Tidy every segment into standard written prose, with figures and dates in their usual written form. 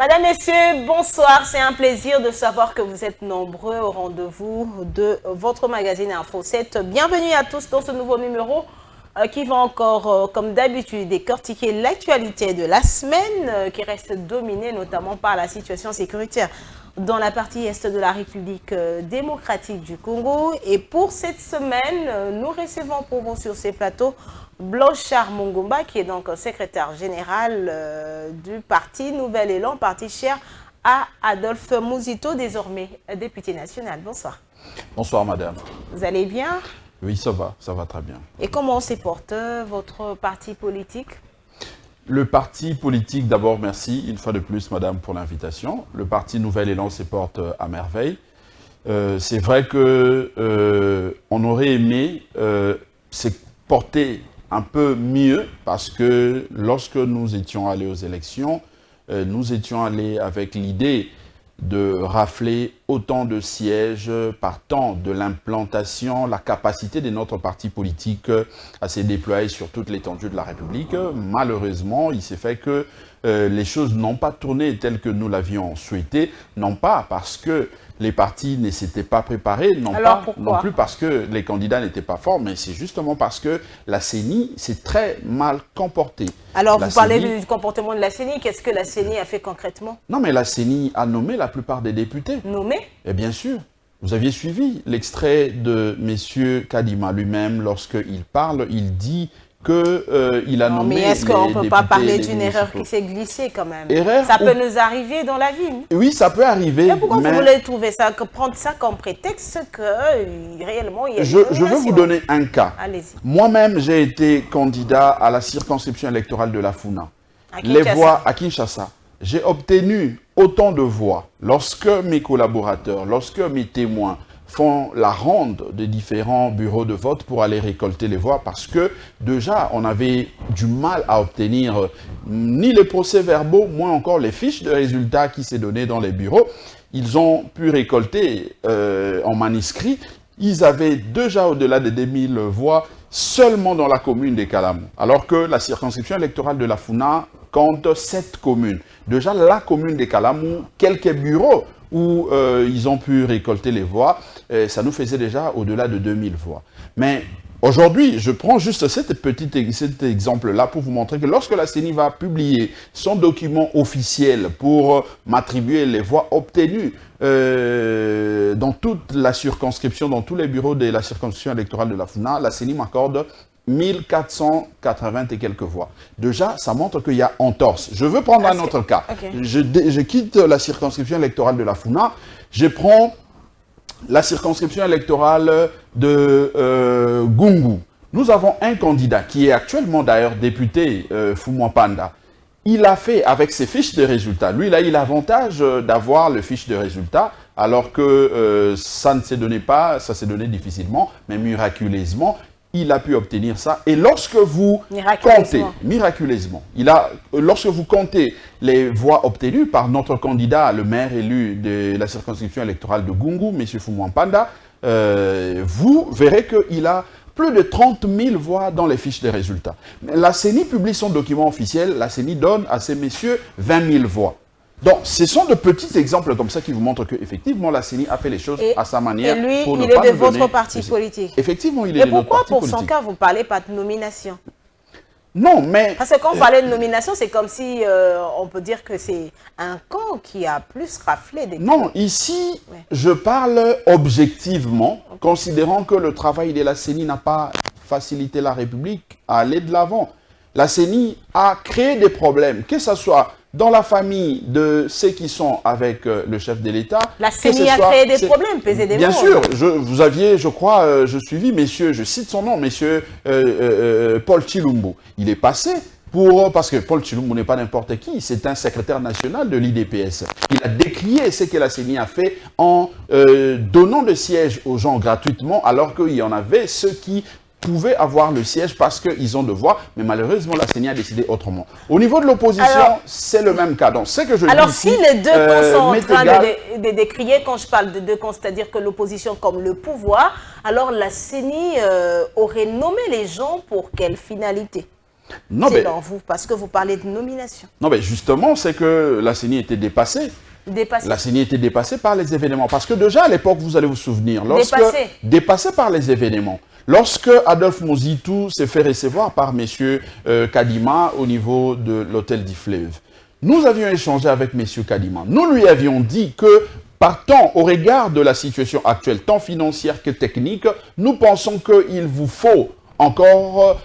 Madame, Messieurs, bonsoir. C'est un plaisir de savoir que vous êtes nombreux au rendez-vous de votre magazine Info 7. Bienvenue à tous dans ce nouveau numéro qui va encore, comme d'habitude, décortiquer l'actualité de la semaine qui reste dominée notamment par la situation sécuritaire dans la partie est de la République démocratique du Congo. Et pour cette semaine, nous recevons pour vous sur ces plateaux Blanchard Mungumba, qui est donc secrétaire général du parti Nouvel Élan, parti cher à Adolphe Mouzito, désormais député national. Bonsoir. Bonsoir madame. Vous allez bien? Oui, ça va très bien. Et comment se porte votre parti politique? Le parti politique, d'abord merci une fois de plus madame pour l'invitation. Le parti Nouvel Élan se porte à merveille. C'est vrai que on aurait aimé se porter un peu mieux parce que lorsque nous étions allés aux élections, nous étions allés avec l'idée de rafler autant de sièges partant de l'implantation, la capacité de notre parti politique à se déployer sur toute l'étendue de la République. Malheureusement, il s'est fait que les choses n'ont pas tourné telles que nous l'avions souhaité, non pas parce que les partis ne s'étaient pas préparés, non plus parce que les candidats n'étaient pas forts, mais c'est justement parce que la CENI s'est très mal comportée. Alors, vous parlez du comportement de la CENI. Qu'est-ce que la CENI a fait concrètement? Non, mais la CENI a nommé la plupart des députés. Nommé? Et bien sûr. Vous aviez suivi l'extrait de M. Kadima lui-même. Lorsqu'il parle, il dit qu'il a nommé. Mais est-ce qu'on ne peut pas parler d'une erreur qui s'est glissée quand même? Ça peut nous arriver dans la vie. Oui, ça peut arriver. Et pourquoi vous voulez trouver ça, prendre ça comme prétexte que réellement il y a je veux vous donner un cas. Allez-y. Moi-même, j'ai été candidat à la circonscription électorale de la Funa. Les voix à Kinshasa. J'ai obtenu autant de voix lorsque mes collaborateurs, lorsque mes témoins font la ronde des différents bureaux de vote pour aller récolter les voix parce que déjà on avait du mal à obtenir ni les procès-verbaux, moins encore les fiches de résultats qui s'est donné dans les bureaux. Ils ont pu récolter en manuscrit. Ils avaient déjà au-delà de 2000 voix seulement dans la commune des Kalamou, alors que la circonscription électorale de la Funa compte 7 communes. Déjà la commune des Kalamou, quelques bureaux où ils ont pu récolter les voix, ça nous faisait déjà au-delà de 2000 voix. Mais aujourd'hui, je prends juste cet exemple-là pour vous montrer que lorsque la CENI va publier son document officiel pour m'attribuer les voix obtenues dans toute la circonscription, dans tous les bureaux de la circonscription électorale de la FUNA, la CENI m'accorde 1480 et quelques voix. Déjà, ça montre qu'il y a entorse. Je veux prendre un autre cas. Okay. Je quitte la circonscription électorale de la FUNA, je prends la circonscription électorale de Gungu. Nous avons un candidat qui est actuellement d'ailleurs député, Fumwa Panda. Il a fait avec ses fiches de résultats. Lui, il a eu l'avantage d'avoir le fiche de résultats, alors que ça ne s'est donné pas, ça s'est donné difficilement, mais miraculeusement, il a pu obtenir ça. Et lorsque vous comptez, lorsque vous comptez les voix obtenues par notre candidat, le maire élu de la circonscription électorale de Gungu, M. Fumwa Panda, vous verrez qu'il a plus de 30 000 voix dans les fiches de résultats. La CENI publie son document officiel, la CENI donne à ces messieurs 20 000 voix. Donc, ce sont de petits exemples comme ça qui vous montrent qu'effectivement, la CENI a fait les choses à sa manière. Et lui, il est de votre parti politique. Effectivement, il est de notre parti politique. Et pourquoi, pour son cas, vous ne parlez pas de nomination? Non, mais... Parce que quand on parlait de nomination, c'est comme si on peut dire que c'est un camp qui a plus raflé des... Non, ici, je parle objectivement, considérant que le travail de la CENI n'a pas facilité la République à aller de l'avant. La CENI a créé des problèmes, que ce soit dans la famille de ceux qui sont avec le chef de l'État. La CENI a créé des problèmes, pesez des mots. Bien sûr, vous aviez, je crois, je suivis, messieurs, je cite son nom, messieurs Paul Chilumbo. Il est passé parce que Paul Chilumbo n'est pas n'importe qui, c'est un secrétaire national de l'IDPS. Il a décrié ce que la CENI a fait en donnant des sièges aux gens gratuitement, alors qu'il y en avait ceux qui pouvaient avoir le siège parce qu'ils ont de voix, mais malheureusement, la CENI a décidé autrement. Au niveau de l'opposition, c'est le même cas. Donc, c'est que je alors, dis si ici, les deux camps sont en train de décrier, quand je parle de deux camps, c'est-à-dire que l'opposition comme le pouvoir, alors la CENI aurait nommé les gens pour quelle finalité? Non, selon vous, parce que vous parlez de nomination. Non, mais justement, c'est que la CENI était dépassée. La CENI était dépassée par les événements. Parce que déjà, à l'époque, vous allez vous souvenir, dépassée par les événements. Lorsque Adolphe Mozitou s'est fait recevoir par M. Kadima au niveau de l'hôtel du Fleuve, nous avions échangé avec M. Kadima. Nous lui avions dit que, partant au regard de la situation actuelle, tant financière que technique, nous pensons qu'il vous faut encore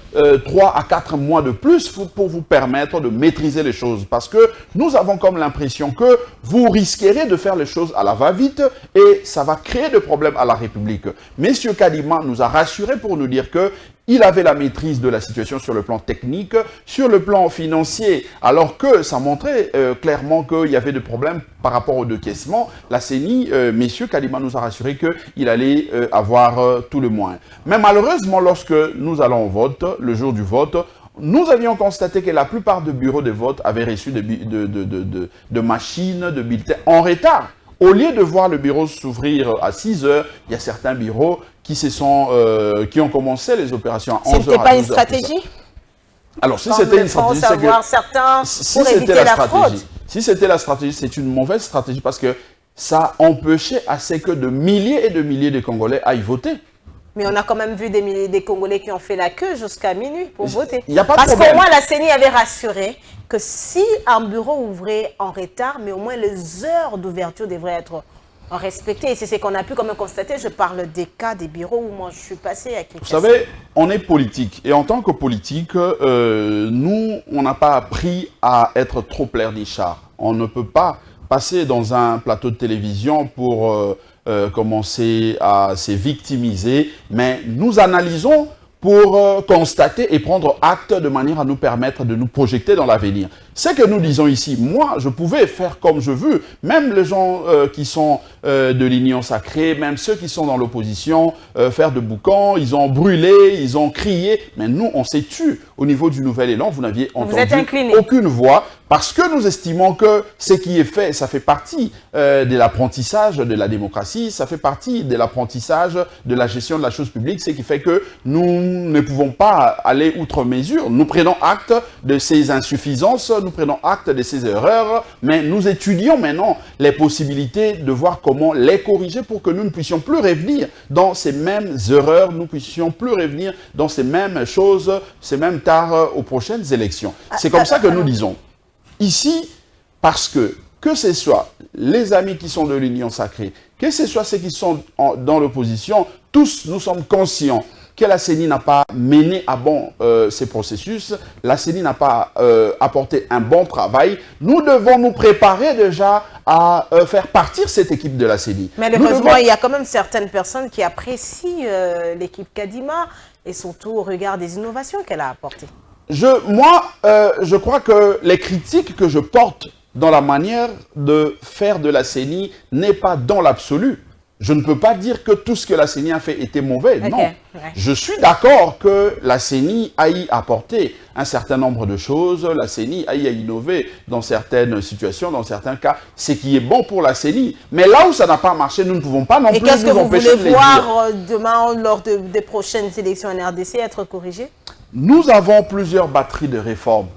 3 à 4 mois de plus pour vous permettre de maîtriser les choses. Parce que nous avons comme l'impression que vous risquerez de faire les choses à la va-vite et ça va créer des problèmes à la République. Monsieur Kadima nous a rassurés pour nous dire que il avait la maîtrise de la situation sur le plan technique, sur le plan financier, alors que ça montrait clairement qu'il y avait des problèmes par rapport au décaissement. La CENI, messieurs Kadima nous a rassuré qu'il allait avoir tout le moins. Mais malheureusement, lorsque nous allons au vote, le jour du vote, nous avions constaté que la plupart des bureaux de vote avaient reçu de machines, de bulletins en retard. Au lieu de voir le bureau s'ouvrir à 6 heures, il y a certains bureaux qui ont commencé les opérations à 11 heures. C'était pas une stratégie? Alors, si c'était une stratégie, c'est que... certains pour éviter la fraude. Si c'était la stratégie, c'est une mauvaise stratégie parce que ça empêchait à ce que de milliers et de milliers de Congolais aillent voter. Mais on a quand même vu des milliers de Congolais qui ont fait la queue jusqu'à minuit pour voter. Il n'y a pas de problème. problème. Parce qu'au moins, la CENI avait rassuré que si un bureau ouvrait en retard, mais au moins les heures d'ouverture devraient être respectées. Et c'est ce qu'on a pu quand même constater. Je parle des cas des bureaux où moi je suis passé à Kinshasa. Vous savez, on est politique. Et en tant que politique, nous, on n'a pas appris à être trop pleurnichard. On ne peut pas passer dans un plateau de télévision pour... commencer à se victimiser, mais nous analysons pour constater et prendre acte de manière à nous permettre de nous projeter dans l'avenir. Ce que nous disons ici, moi, je pouvais faire comme je veux, même les gens qui sont de l'Union sacrée, même ceux qui sont dans l'opposition, faire de boucans, ils ont brûlé, ils ont crié, mais nous, on s'est tu. Au niveau du Nouvel Élan, vous n'aviez entendu aucune voix, parce que nous estimons que ce qui est fait, ça fait partie de l'apprentissage de la démocratie, ça fait partie de l'apprentissage de la gestion de la chose publique, ce qui fait que nous ne pouvons pas aller outre mesure. Nous prenons acte de ces insuffisances, nous prenons acte de ces erreurs, mais nous étudions maintenant les possibilités de voir comment les corriger pour que nous ne puissions plus revenir dans ces mêmes erreurs, nous ne puissions plus revenir dans ces mêmes choses, ces mêmes tares aux prochaines élections. C'est comme ça que nous disons. Ici, parce que ce soit les amis qui sont de l'Union sacrée, que ce soit ceux qui sont dans l'opposition, tous nous sommes conscients que la CENI n'a pas mené à bon ces processus, la CENI n'a pas apporté un bon travail. Nous devons nous préparer déjà à faire partir cette équipe de la CENI. Mais heureusement, il y a quand même certaines personnes qui apprécient l'équipe Kadima et surtout au regard des innovations qu'elle a apportées. Je crois que les critiques que je porte dans la manière de faire de la CENI n'est pas dans l'absolu. Je ne peux pas dire que tout ce que la CENI a fait était mauvais, non. Ouais. Je suis d'accord que la CENI a y apporté un certain nombre de choses, la CENI a y innové dans certaines situations, dans certains cas, ce qui est bon pour la CENI. Mais là où ça n'a pas marché, nous ne pouvons pas non plus nous empêcher de le dire. Et qu'est-ce que vous voulez voir demain, lors des prochaines élections en RDC, être corrigé? Nous avons plusieurs batteries de réformes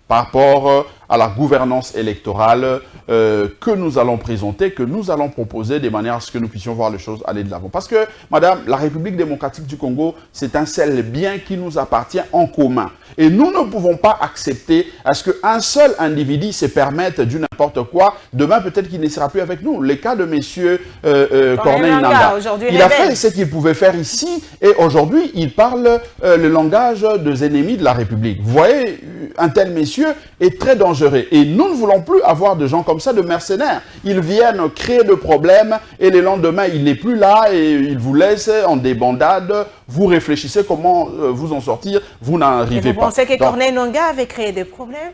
par rapport à la gouvernance électorale que nous allons présenter, que nous allons proposer de manière à ce que nous puissions voir les choses aller de l'avant. Parce que, madame, la République démocratique du Congo, c'est un seul bien qui nous appartient en commun. Et nous ne pouvons pas accepter à ce qu'un seul individu se permette du n'importe quoi. Demain, peut-être qu'il ne sera plus avec nous. Le cas de monsieur Corneille Nangaa, il a fait ce qu'il pouvait faire ici et aujourd'hui, il parle le langage des ennemis de la République. Vous voyez, un tel monsieur est très dangereux. Et nous ne voulons plus avoir de gens comme ça, de mercenaires. Ils viennent créer des problèmes et le lendemain, il n'est plus là et il vous laisse en débandade. Vous réfléchissez comment vous en sortir, vous n'arrivez pas. Vous pensez que Corneille Nangaa avait créé des problèmes?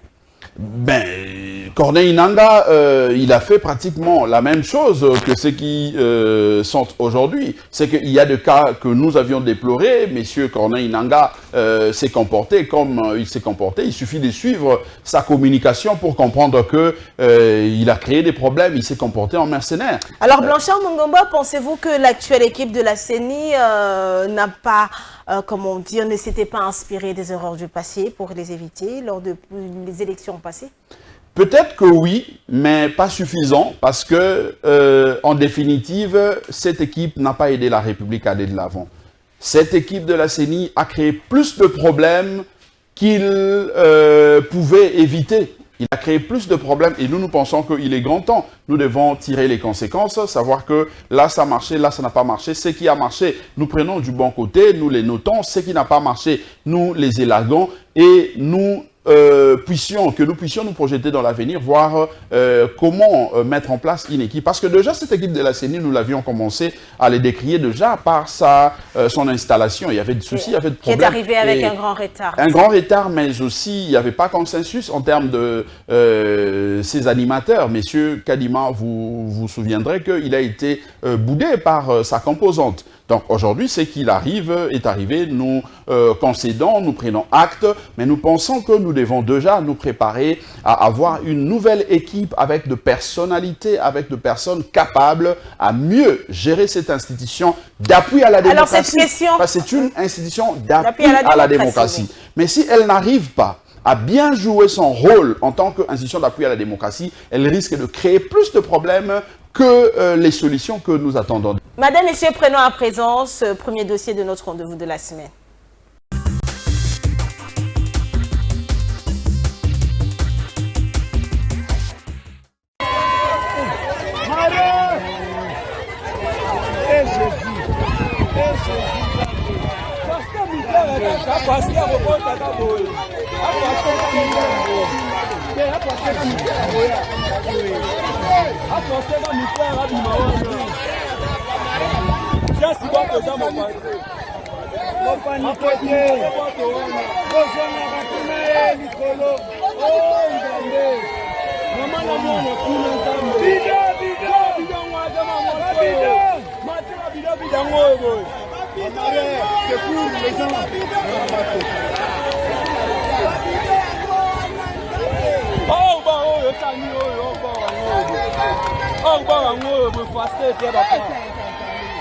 Ben, Corneille Nangaa, il a fait pratiquement la même chose que ceux qui sont aujourd'hui. C'est qu'il y a des cas que nous avions déplorés. Monsieur Corneille Nangaa s'est comporté comme il s'est comporté. Il suffit de suivre sa communication pour comprendre que il a créé des problèmes. Il s'est comporté en mercenaire. Alors, Blanchard Mungomba, pensez-vous que l'actuelle équipe de la CENI n'a pas, comment dire, ne s'était pas inspirée des erreurs du passé pour les éviter lors des élections passées? Peut-être que oui, mais pas suffisant, parce que, en définitive, cette équipe n'a pas aidé la République à aller de l'avant. Cette équipe de la CENI a créé plus de problèmes qu'il pouvait éviter. Il a créé plus de problèmes et nous pensons qu'il est grand temps. Nous devons tirer les conséquences, savoir que là, ça a marché, là, ça n'a pas marché. Ce qui a marché, nous prenons du bon côté, nous les notons. Ce qui n'a pas marché, nous les élaguons et nous que nous puissions nous projeter dans l'avenir, voir comment mettre en place une équipe. Parce que déjà, cette équipe de la CENI, nous l'avions commencé à les décrier déjà par son installation. Il y avait des soucis, il y avait des problèmes. Qui est arrivé avec un grand retard. Un grand retard, mais aussi, il n'y avait pas consensus en termes de ses animateurs. Messieurs Kadima, vous vous souviendrez qu'il a été boudé par sa composante. Donc aujourd'hui, ce qu'il est arrivé, nous concédons, nous prenons acte, mais nous pensons que nous devons déjà nous préparer à avoir une nouvelle équipe avec de personnalités, avec de personnes capables à mieux gérer cette institution d'appui à la démocratie. Alors cette question... Parce que c'est une institution d'appui à la démocratie. Oui. Mais si elle n'arrive pas à bien jouer son rôle en tant qu'institution d'appui à la démocratie, elle risque de créer plus de problèmes que les solutions que nous attendons. Madame, Messieurs, prenons à présent ce premier dossier de notre rendez-vous de la semaine.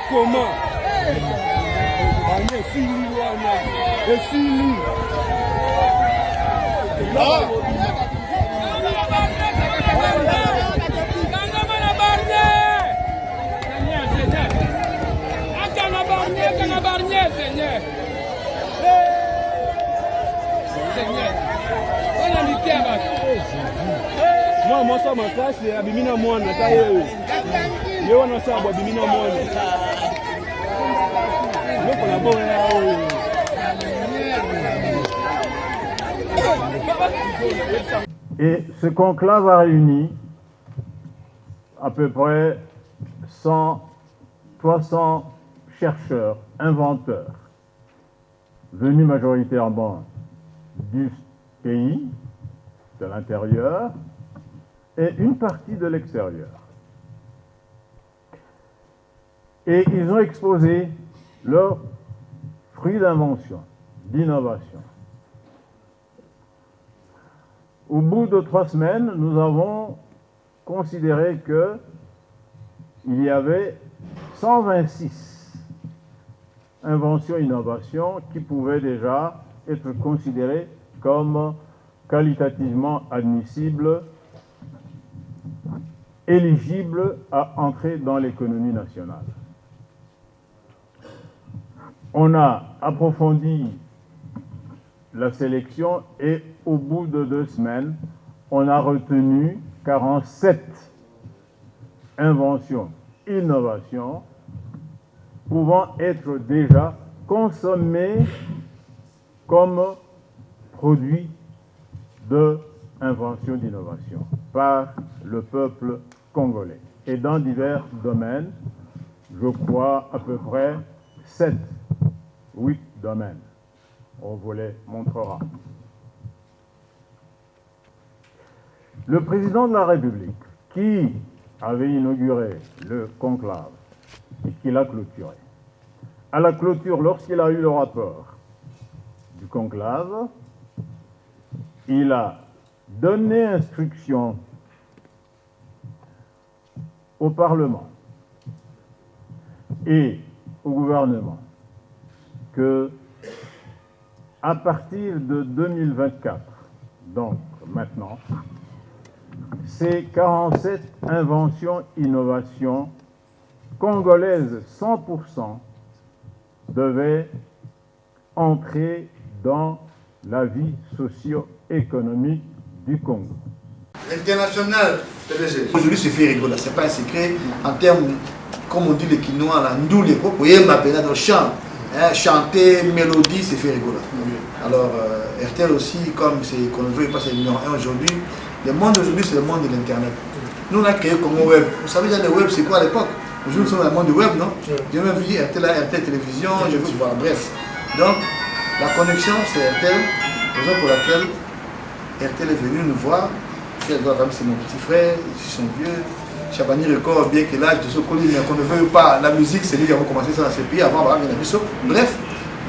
Comment? Moi, ça ma classe, c'est Abimina Moine. Je on a ça, Abimina Moine. Et ce conclave a réuni à peu près 300 chercheurs, inventeurs, venus majoritairement du pays, de l'intérieur, et une partie de l'extérieur. Et ils ont exposé leurs fruits d'invention, d'innovation. Au bout de 3 semaines, nous avons considéré qu'il y avait 126 inventions, innovations qui pouvaient déjà être considérées comme qualitativement admissibles, éligibles à entrer dans l'économie nationale. On a approfondi la sélection et au bout de 2 semaines, on a retenu 47 inventions, innovations pouvant être déjà consommées comme produits d'invention, d'innovation par le peuple congolais. Et dans divers domaines, je crois à peu près 8 domaines. On vous les montrera. Le président de la République, qui avait inauguré le conclave et qui l'a clôturé, à la clôture, lorsqu'il a eu le rapport du conclave, il a donné instruction au Parlement et au gouvernement que, à partir de 2024, donc maintenant, ces 47 inventions, innovations congolaises 100% devaient entrer dans la vie socio-économique du Congo. International, aujourd'hui c'est fait rigoler, c'est pas un secret en termes, comme on dit les Quinois, là, nous les vous voyez ma peine dans chant, chanter, mélodie, c'est fait rigoler. Alors RTL aussi, comme c'est qu'on veut passer numéro 1 aujourd'hui, le monde aujourd'hui c'est le monde de l'internet. Nous on a créé Congo Web. Vous savez déjà le web c'est quoi à l'époque? Aujourd'hui nous sommes dans le monde du web, non? J'ai même vu RTL Télévision, j'ai vu voir, bref. Donc la connexion c'est RTL, raison pour laquelle RTL est venu nous voir. C'est mon petit frère, ils sont vieux. Chabani Record, bien que l'âge de ce qu'on ne veut pas, la musique, c'est lui qui a commencé ça dans ce pays avant, voilà, bref,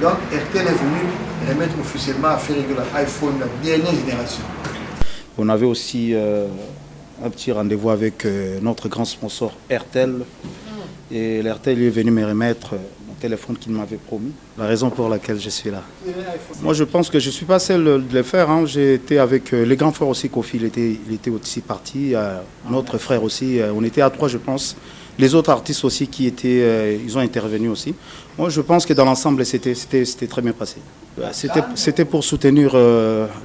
donc RTL est venu remettre officiellement à faire rigoler l'iPhone, la dernière génération. On avait aussi un petit rendez-vous avec notre grand sponsor RTL. Et l'RTL est venu me remettre mon téléphone qu'il m'avait promis. La raison pour laquelle je suis là. Moi, je pense que je ne suis pas seul de le faire. Hein. J'ai été avec les grands frères aussi. Kofi, il était aussi parti. Notre frère aussi. On était à 3, je pense. Les autres artistes aussi qui étaient, ils ont intervenu aussi. Moi, je pense que dans l'ensemble, c'était très bien passé. C'était pour soutenir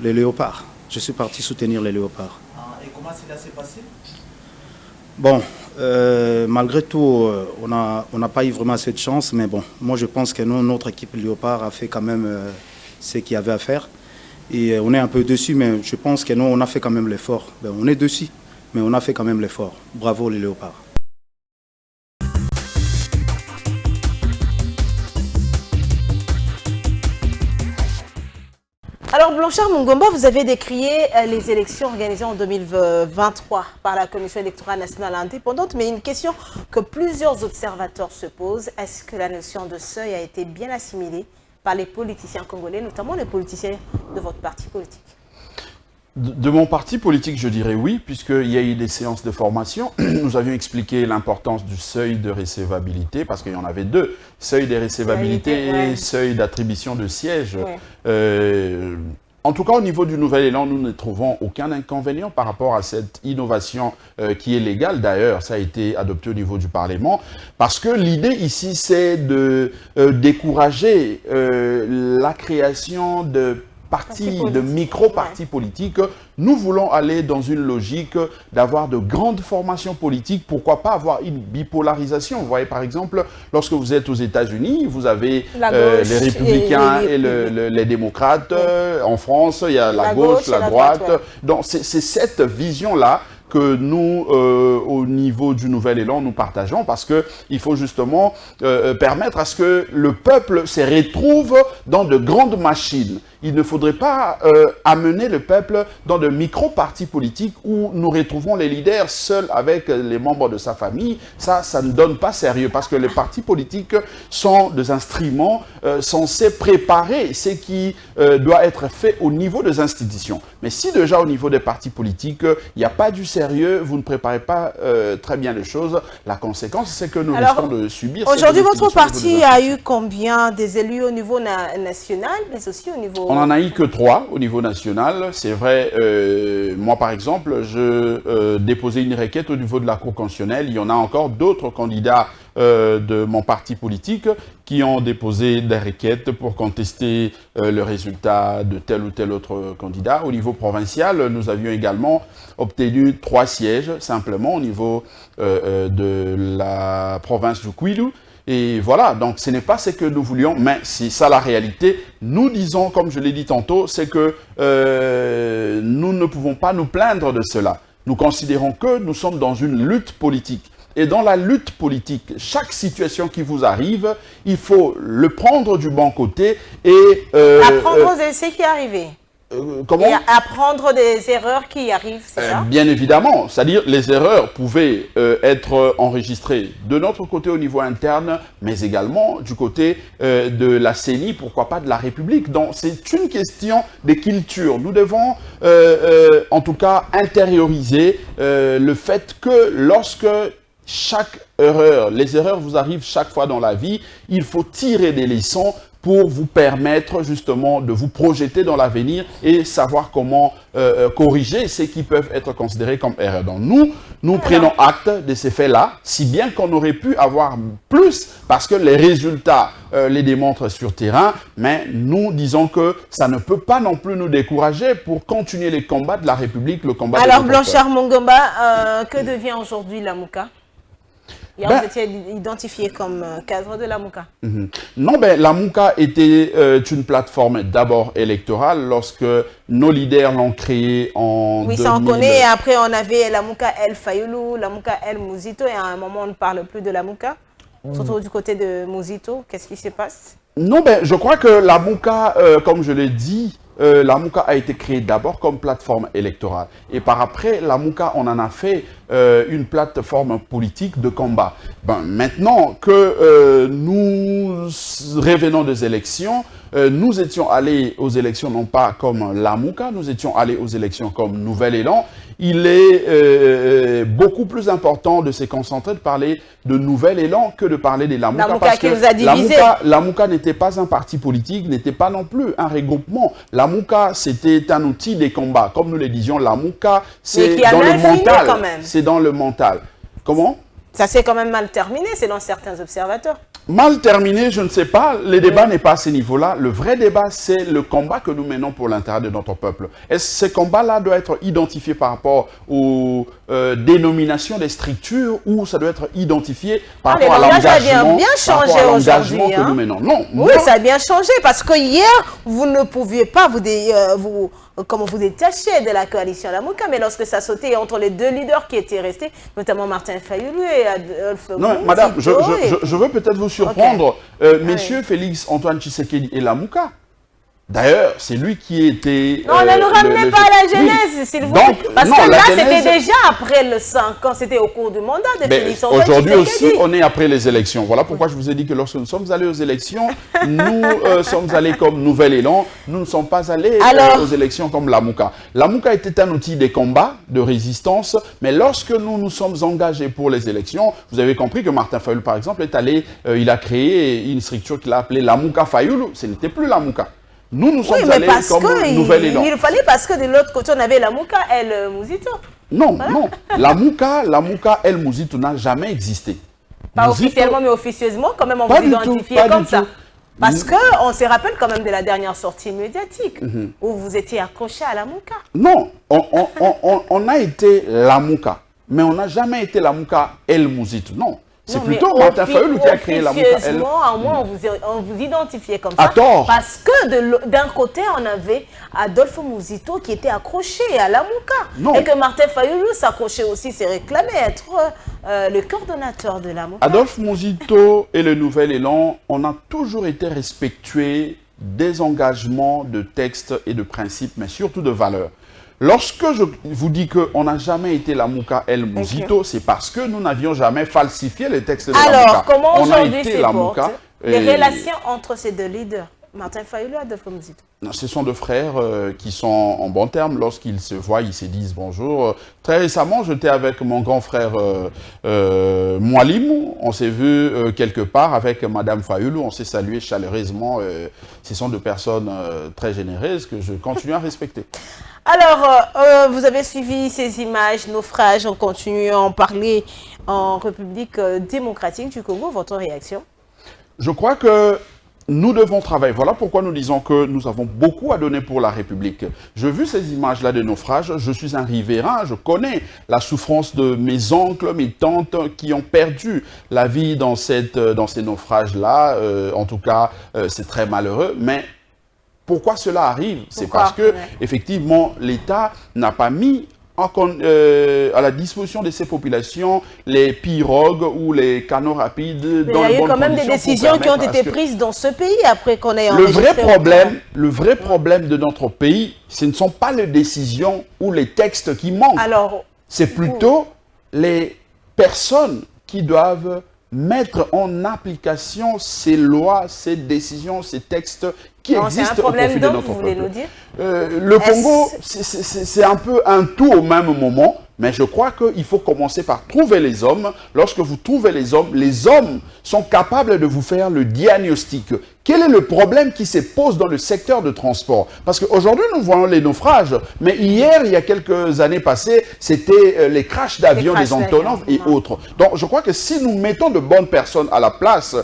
les léopards. Je suis parti soutenir les léopards. Et comment cela s'est passé? Bon, malgré tout, on n'a pas eu vraiment cette chance, mais bon, moi je pense que notre équipe Léopard a fait quand même ce qu'il y avait à faire. Et on est un peu dessus, mais je pense que nous, on a fait quand même l'effort. Ben, on est dessus, mais on a fait quand même l'effort. Bravo les Léopards. Alors Blanchard Mungomba, vous avez décrié les élections organisées en 2023 par la Commission électorale nationale indépendante, mais une question que plusieurs observateurs se posent, est-ce que la notion de seuil a été bien assimilée par les politiciens congolais, notamment les politiciens de votre parti politique? De mon parti politique, je dirais oui, puisqu'il y a eu des séances de formation. Nous avions expliqué l'importance du seuil de recevabilité, parce qu'il y en avait deux, seuil de recevabilité et seuil d'attribution de sièges. En tout cas, au niveau du Nouvel Élan, nous ne trouvons aucun inconvénient par rapport à cette innovation qui est légale. D'ailleurs, ça a été adopté au niveau du Parlement, parce que l'idée ici, c'est de décourager la création de micro-partis politiques. Nous voulons aller dans une logique d'avoir de grandes formations politiques. Pourquoi pas avoir une bipolarisation? Vous voyez, par exemple, lorsque vous êtes aux États-Unis, vous avez les républicains et les démocrates. En France, il y a la gauche, la droite. Donc, c'est cette vision-là que nous, au niveau du Nouvel Élan, nous partageons, parce qu'il faut justement permettre à ce que le peuple se retrouve dans de grandes machines. Il ne faudrait pas amener le peuple dans de micro-partis politiques où nous retrouvons les leaders seuls avec les membres de sa famille. Ça ne donne pas sérieux, parce que les partis politiques sont des instruments censés préparer ce qui doit être fait au niveau des institutions. Mais si déjà au niveau des partis politiques, il n'y a pas du sérieux, vous ne préparez pas très bien les choses, la conséquence, c'est que nous risquons de subir... Aujourd'hui, votre parti a eu combien des élus au niveau national, mais aussi au niveau... On n'en a eu que 3 au niveau national. C'est vrai, moi par exemple, je déposais une requête au niveau de la Cour constitutionnelle. Il y en a encore d'autres candidats de mon parti politique qui ont déposé des requêtes pour contester le résultat de tel ou tel autre candidat. Au niveau provincial, nous avions également obtenu 3 sièges, simplement au niveau de la province du Kwilu. Et voilà, donc ce n'est pas ce que nous voulions, mais c'est ça la réalité. Nous disons, comme je l'ai dit tantôt, c'est que nous ne pouvons pas nous plaindre de cela. Nous considérons que nous sommes dans une lutte politique. Et dans la lutte politique, chaque situation qui vous arrive, il faut le prendre du bon côté et... apprendre de ce qui est arrivé. comment? Et apprendre des erreurs qui arrivent, c'est ça? Bien évidemment, c'est-à-dire les erreurs pouvaient être enregistrées de notre côté au niveau interne, mais également du côté de la CENI, pourquoi pas de la République. Donc c'est une question de culture. Nous devons en tout cas intérioriser le fait que lorsque chaque erreur, les erreurs vous arrivent chaque fois dans la vie, il faut tirer des leçons pour vous permettre justement de vous projeter dans l'avenir et savoir comment corriger ce qui peuvent être considérés comme erreurs. Donc nous prenons acte de ces faits-là, si bien qu'on aurait pu avoir plus, parce que les résultats les démontrent sur terrain, mais nous disons que ça ne peut pas non plus nous décourager pour continuer les combats de la République, le combat. Alors Blanchard Mongomba, que devient aujourd'hui la Mouka? Hier, vous étiez identifié comme cadre de la Mouka. Non, la Mouka était une plateforme d'abord électorale lorsque nos leaders l'ont créée en 2000. Ça on connaît. Et après, on avait la Mouka El Fayoulou, la Mouka El Mouzito. Et à un moment, on ne parle plus de la Mouka. Surtout du côté de Mouzito. Qu'est-ce qui se passe? Non, je crois que la Mouka, comme je l'ai dit, la Mouka a été créée d'abord comme plateforme électorale. Et par après, la Mouka, on en a fait une plateforme politique de combat. Maintenant que nous revenons des élections, nous étions allés aux élections non pas comme la Mouka, nous étions allés aux élections comme Nouvel Élan. Il est beaucoup plus important de se concentrer, de parler de Nouvel Élan que de parler de la Mouka. La Mouka parce qui que nous a divisés. la Mouka n'était pas un parti politique, n'était pas non plus un regroupement. La Mouka, c'était un outil des combats. Comme nous le disions, la Mouka, c'est dans le mental. C'est dans le mental. Comment? Ça s'est quand même mal terminé, selon certains observateurs. Mal terminé, je ne sais pas. Le débat n'est pas à ce niveau-là. Le vrai débat, c'est le combat que nous menons pour l'intérêt de notre peuple. Est-ce que ce combat-là doit être identifié par rapport aux dénominations des structures ou ça doit être identifié par rapport à l'engagement que nous menons? Non. Oui, ça a bien changé parce que hier, vous ne pouviez pas vous détacher de la coalition La Mouka, mais lorsque ça sautait entre les deux leaders qui étaient restés, notamment Martin Fayoulou et Adolphe Mouzito. Non, madame, je veux peut-être vous surprendre. Messieurs Félix Antoine Tshisekedi et La Mouka. D'ailleurs, c'est lui qui était... Non, ne nous ramenez pas à la genèse, s'il vous plaît. Parce que là, c'était déjà après le 5 ans, c'était au cours du mandat de Félix Antoine Tshisekedi. Aujourd'hui aussi, on est après les élections. Voilà pourquoi je vous ai dit que lorsque nous sommes allés aux élections, nous sommes allés comme Nouvel Élan, nous ne sommes pas allés aux élections comme La Mouka. La Mouka était un outil de combat, de résistance, mais lorsque nous nous sommes engagés pour les élections, vous avez compris que Martin Fayoulou, par exemple, est allé, il a créé une structure qu'il a appelée La Mouka Fayoulou. Ce n'était plus La Mouka. Nous sommes allés comme Nouvel Élan. Il fallait parce que de l'autre côté, on avait la Mouka El Mouzito. Non. La Mouka El Mouzito n'a jamais existé. Pas officiellement, mais officieusement, quand même, on vous identifiait comme ça. Parce qu'on se rappelle quand même de la dernière sortie médiatique, où vous étiez accroché à la Mouka. Non, on a été la Mouka, mais on n'a jamais été la Mouka El Mouzito, non. C'est plutôt Martin Fayoulou qui a créé la Mouka. Officieusement, on vous identifiait comme ça. À tort. Parce que d'un côté, on avait Adolphe Mouzito qui était accroché à la Mouka. Non. Et que Martin Fayoulou s'accrochait aussi, s'est réclamé être le coordonnateur de la Mouka. Adolphe Mouzito et le Nouvel Élan, on a toujours été respectués des engagements de textes et de principes, mais surtout de valeurs. Lorsque je vous dis qu'on n'a jamais été la Mouka El Mouzito, c'est parce que nous n'avions jamais falsifié les textes de la Mouka. Alors, comment aujourd'hui se portent les relations entre ces deux leaders, Martin Fayoulou et Adolphe Mouzito? Ce sont deux frères qui sont en bons termes. Lorsqu'ils se voient, ils se disent bonjour. Très récemment, j'étais avec mon grand frère Moualim. On s'est vu quelque part avec Madame Fayoulou. On s'est salué chaleureusement. Ce sont deux personnes très généreuses que je continue à respecter. Alors, vous avez suivi ces images, naufrages, on continue à en parler en République démocratique du Congo. Votre réaction? Je crois que nous devons travailler. Voilà pourquoi nous disons que nous avons beaucoup à donner pour la République. J'ai vu ces images-là de naufrage. Je suis un riverain. Je connais la souffrance de mes oncles, mes tantes qui ont perdu la vie dans ces naufrages-là. En tout cas, c'est très malheureux. Mais pourquoi cela arrive? C'est parce que, effectivement, l'État n'a pas mis à la disposition de ces populations les pirogues ou les canaux rapides. Mais il y a eu quand même des décisions qui ont été prises dans ce pays après qu'on ait enregistré. Le vrai problème de notre pays, ce ne sont pas les décisions ou les textes qui manquent. C'est plutôt les personnes qui doivent mettre en application ces lois, ces décisions, ces textes qui existent au profit de notre peuple. Le Congo, c'est un peu un tout au même moment, mais je crois qu'il faut commencer par trouver les hommes. Lorsque vous trouvez les hommes sont capables de vous faire le diagnostic. Quel est le problème qui se pose dans le secteur de transport? Parce qu'aujourd'hui, nous voyons les naufrages, mais hier, il y a quelques années passées, c'était les crashs d'avions, des Antonov et autres. Donc, je crois que si nous mettons de bonnes personnes à la place,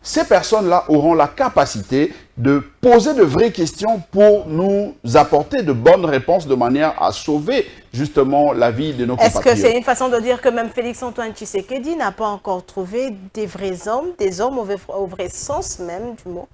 ces personnes-là auront la capacité de poser de vraies questions pour nous apporter de bonnes réponses de manière à sauver justement la vie de nos compatriotes. Est-ce que c'est une façon de dire que même Félix-Antoine Tshisekedi n'a pas encore trouvé des vrais hommes, des hommes au vrai sens même du mot?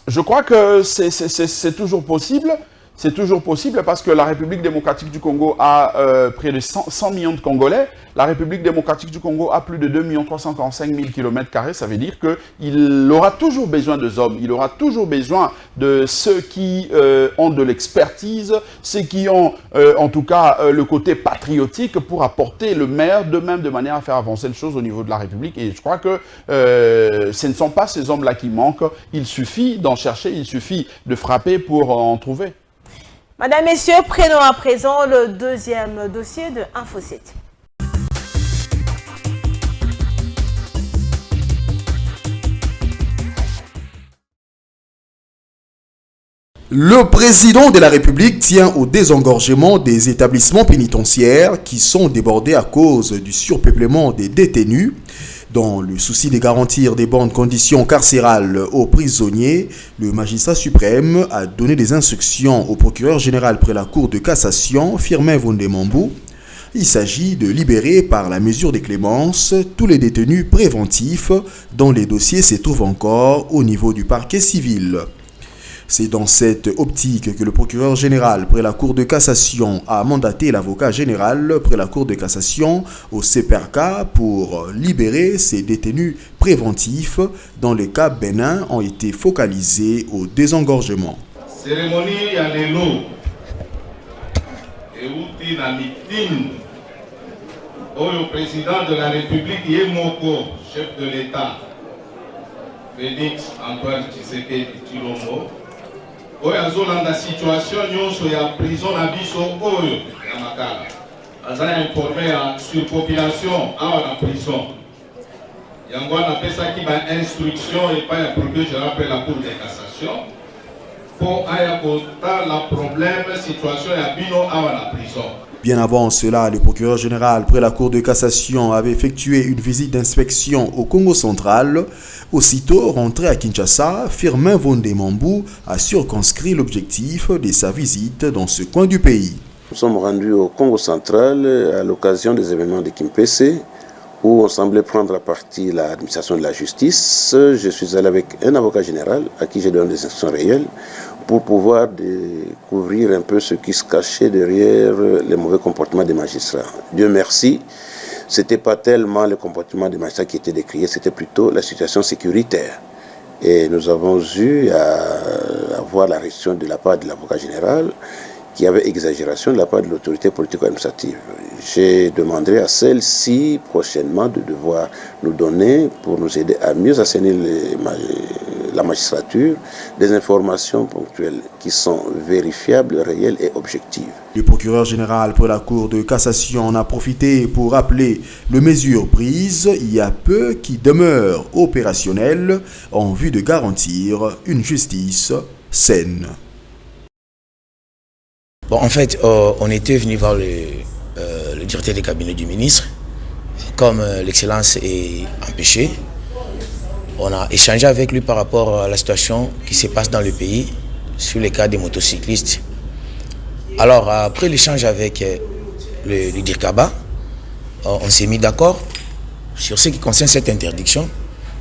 Je crois que c'est toujours possible. C'est toujours possible parce que la République démocratique du Congo a près de 100 millions de Congolais. La République démocratique du Congo a plus de 2 345 000 km². Ça veut dire qu'il aura toujours besoin de hommes. Il aura toujours besoin de ceux qui ont de l'expertise, ceux qui ont en tout cas le côté patriotique pour apporter le meilleur d'eux-mêmes de manière à faire avancer les choses au niveau de la République. Et je crois que ce ne sont pas ces hommes-là qui manquent. Il suffit d'en chercher, il suffit de frapper pour en trouver. Madame, Messieurs, prenons à présent le deuxième dossier de Info 7. Le président de la République tient au désengorgement des établissements pénitentiaires qui sont débordés à cause du surpeuplement des détenus. Dans le souci de garantir des bonnes conditions carcérales aux prisonniers, le magistrat suprême a donné des instructions au procureur général près la Cour de cassation, Firmin Vondemambou. Il s'agit de libérer par la mesure de clémence tous les détenus préventifs dont les dossiers se trouvent encore au niveau du parquet civil. C'est dans cette optique que le procureur général près la Cour de cassation a mandaté l'avocat général près la Cour de cassation au CPRK pour libérer ces détenus préventifs dont les cas bénins ont été focalisés au désengorgement. Cérémonie ya lelo euti na meeting au président de la République Yemoko, chef de l'État Félix Antoine Tshisekedi Tshilombo. Oyo azolanda situation nyonso ya prison na biso oyo ya makala. Azala informé ya surpopulation awa na prison. Yango anapesaki ba instruction epai ya procureur général après la Cour de cassation pour aya kota la problème situation ya bino awa na prison. Bien avant cela, le procureur général près la Cour de cassation avait effectué une visite d'inspection au Congo central. Aussitôt rentré à Kinshasa, Firmin Vondemambou a circonscrit l'objectif de sa visite dans ce coin du pays. Nous sommes rendus au Congo central à l'occasion des événements de Kimpese où on semblait prendre à partie l'administration de la justice. Je suis allé avec un avocat général à qui j'ai donné des instructions réelles pour pouvoir découvrir un peu ce qui se cachait derrière les mauvais comportements des magistrats. Dieu merci, ce n'était pas tellement le comportement des magistrats qui était décrié, c'était plutôt la situation sécuritaire. Et nous avons eu à avoir la réaction de la part de l'avocat général qui avait exagération de la part de l'autorité politico-administrative. J'ai demandé à celle-ci prochainement de devoir nous donner, pour nous aider à mieux assainir la magistrature, des informations ponctuelles qui sont vérifiables, réelles et objectives. Le procureur général pour la Cour de cassation en a profité pour rappeler les mesures prises il y a peu qui demeurent opérationnelles en vue de garantir une justice saine. Bon, en fait, on était venu voir le directeur des cabinets du ministre. Comme l'excellence est empêchée, on a échangé avec lui par rapport à la situation qui se passe dans le pays sur les cas des motocyclistes. Alors, après l'échange avec le DIRCABA, on s'est mis d'accord sur ce qui concerne cette interdiction,